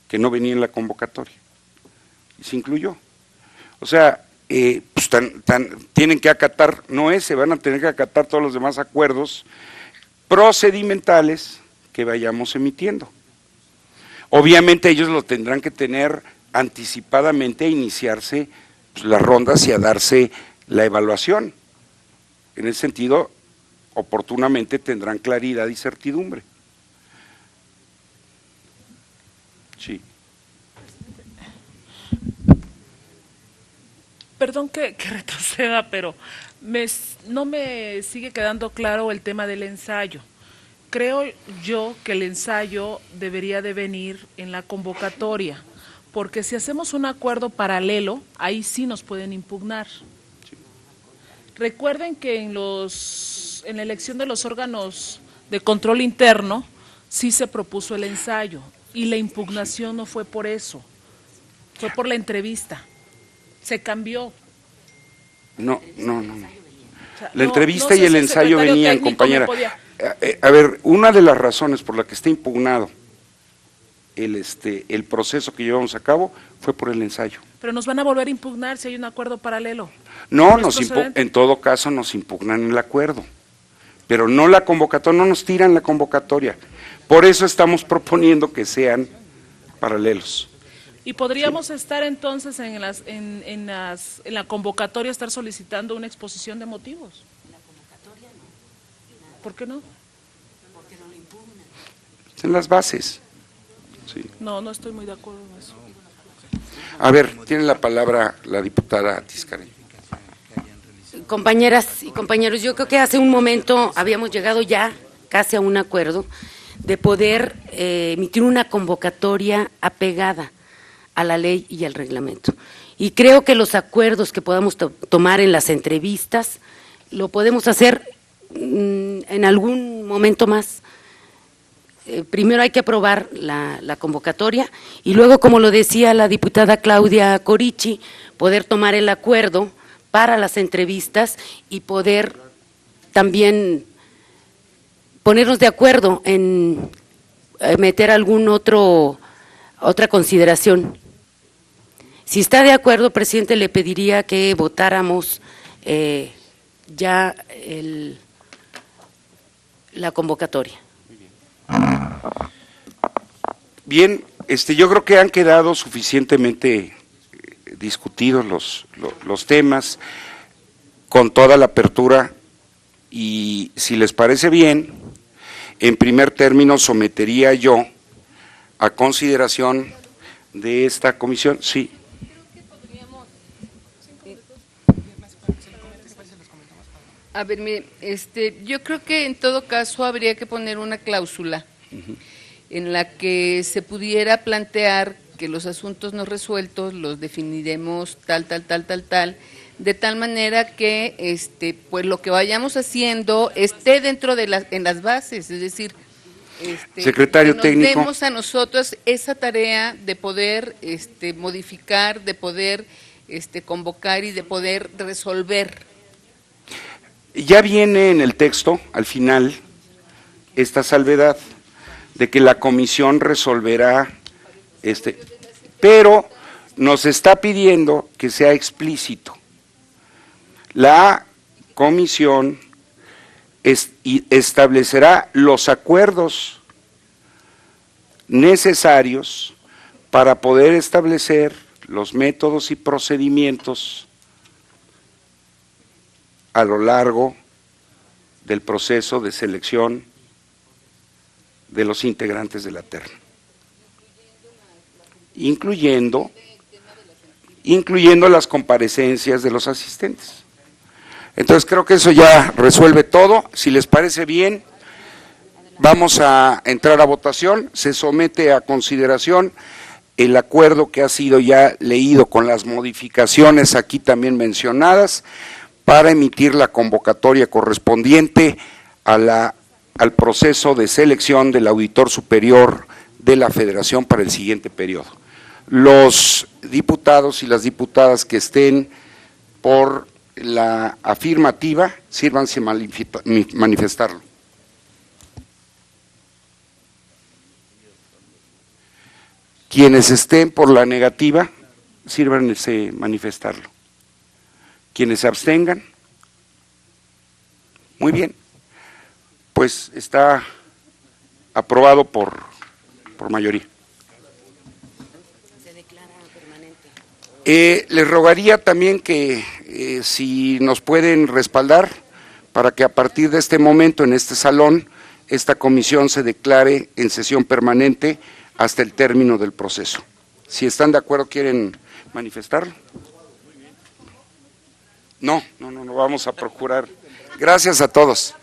que no venía en la convocatoria, y se incluyó. O sea, pues tienen que acatar, van a tener que acatar todos los demás acuerdos procedimentales que vayamos emitiendo. Obviamente ellos lo tendrán que tener anticipadamente a iniciarse pues, las rondas y a darse la evaluación. En ese sentido, oportunamente tendrán claridad y certidumbre. Sí. Perdón que retroceda, pero no me sigue quedando claro el tema del ensayo. Creo yo que el ensayo debería de venir en la convocatoria, porque si hacemos un acuerdo paralelo, ahí sí nos pueden impugnar. Recuerden que en la elección de los órganos de control interno sí se propuso el ensayo y la impugnación no fue por eso, fue por la entrevista. Se cambió. No. O sea, La entrevista no sé y el si ensayo secretario venían, técnico compañera. me podía- A ver, una de las razones por la que está impugnado el proceso que llevamos a cabo fue por el ensayo. Pero nos van a volver a impugnar si hay un acuerdo paralelo. No, ¿Es procedente? en todo caso nos impugnan el acuerdo, pero no la convocatoria, no nos tiran la convocatoria. Por eso estamos proponiendo que sean paralelos. Y podríamos estar entonces en la convocatoria estar solicitando una exposición de motivos. La convocatoria no, ¿Por qué no? porque no lo impugnan. En las bases. Sí. No, no estoy muy de acuerdo en eso. A ver, tiene la palabra la diputada Tiscareño. Compañeras y compañeros, yo creo que hace un momento habíamos llegado ya casi a un acuerdo de poder emitir una convocatoria apegada a la ley y al reglamento. Y creo que los acuerdos que podamos tomar en las entrevistas lo podemos hacer en algún momento más. Primero hay que aprobar la convocatoria y luego, como lo decía la diputada Claudia Corichi, poder tomar el acuerdo para las entrevistas y poder también ponernos de acuerdo en meter otra consideración. Si está de acuerdo, presidente, le pediría que votáramos ya la convocatoria. Bien, yo creo que han quedado suficientemente discutidos los temas con toda la apertura y si les parece bien, en primer término sometería yo a consideración de esta comisión. Sí. A ver, mire, yo creo que en todo caso habría que poner una cláusula en la que se pudiera plantear que los asuntos no resueltos los definiremos tal, de tal manera que pues lo que vayamos haciendo esté dentro de en las bases, es decir, secretario que técnico, nos demos a nosotros esa tarea de poder modificar, de poder convocar y de poder resolver. Ya viene en el texto, al final, esta salvedad de que la comisión resolverá, pero nos está pidiendo que sea explícito. La comisión establecerá los acuerdos necesarios para poder establecer los métodos y procedimientos a lo largo del proceso de selección de los integrantes de la terna, incluyendo las comparecencias de los asistentes. Entonces creo que eso ya resuelve todo. Si les parece bien, vamos a entrar a votación. Se somete a consideración el acuerdo que ha sido ya leído con las modificaciones aquí también mencionadas, para emitir la convocatoria correspondiente al proceso de selección del auditor superior de la Federación para el siguiente periodo. Los diputados y las diputadas que estén por la afirmativa, sírvanse manifestarlo. Quienes estén por la negativa, sírvanse manifestarlo. Quienes se abstengan, muy bien, pues está aprobado por mayoría. Se declara permanente. Les rogaría también que si nos pueden respaldar para que a partir de este momento en este salón esta comisión se declare en sesión permanente hasta el término del proceso. Si están de acuerdo, ¿quieren manifestarlo? No, vamos a procurar. Gracias a todos.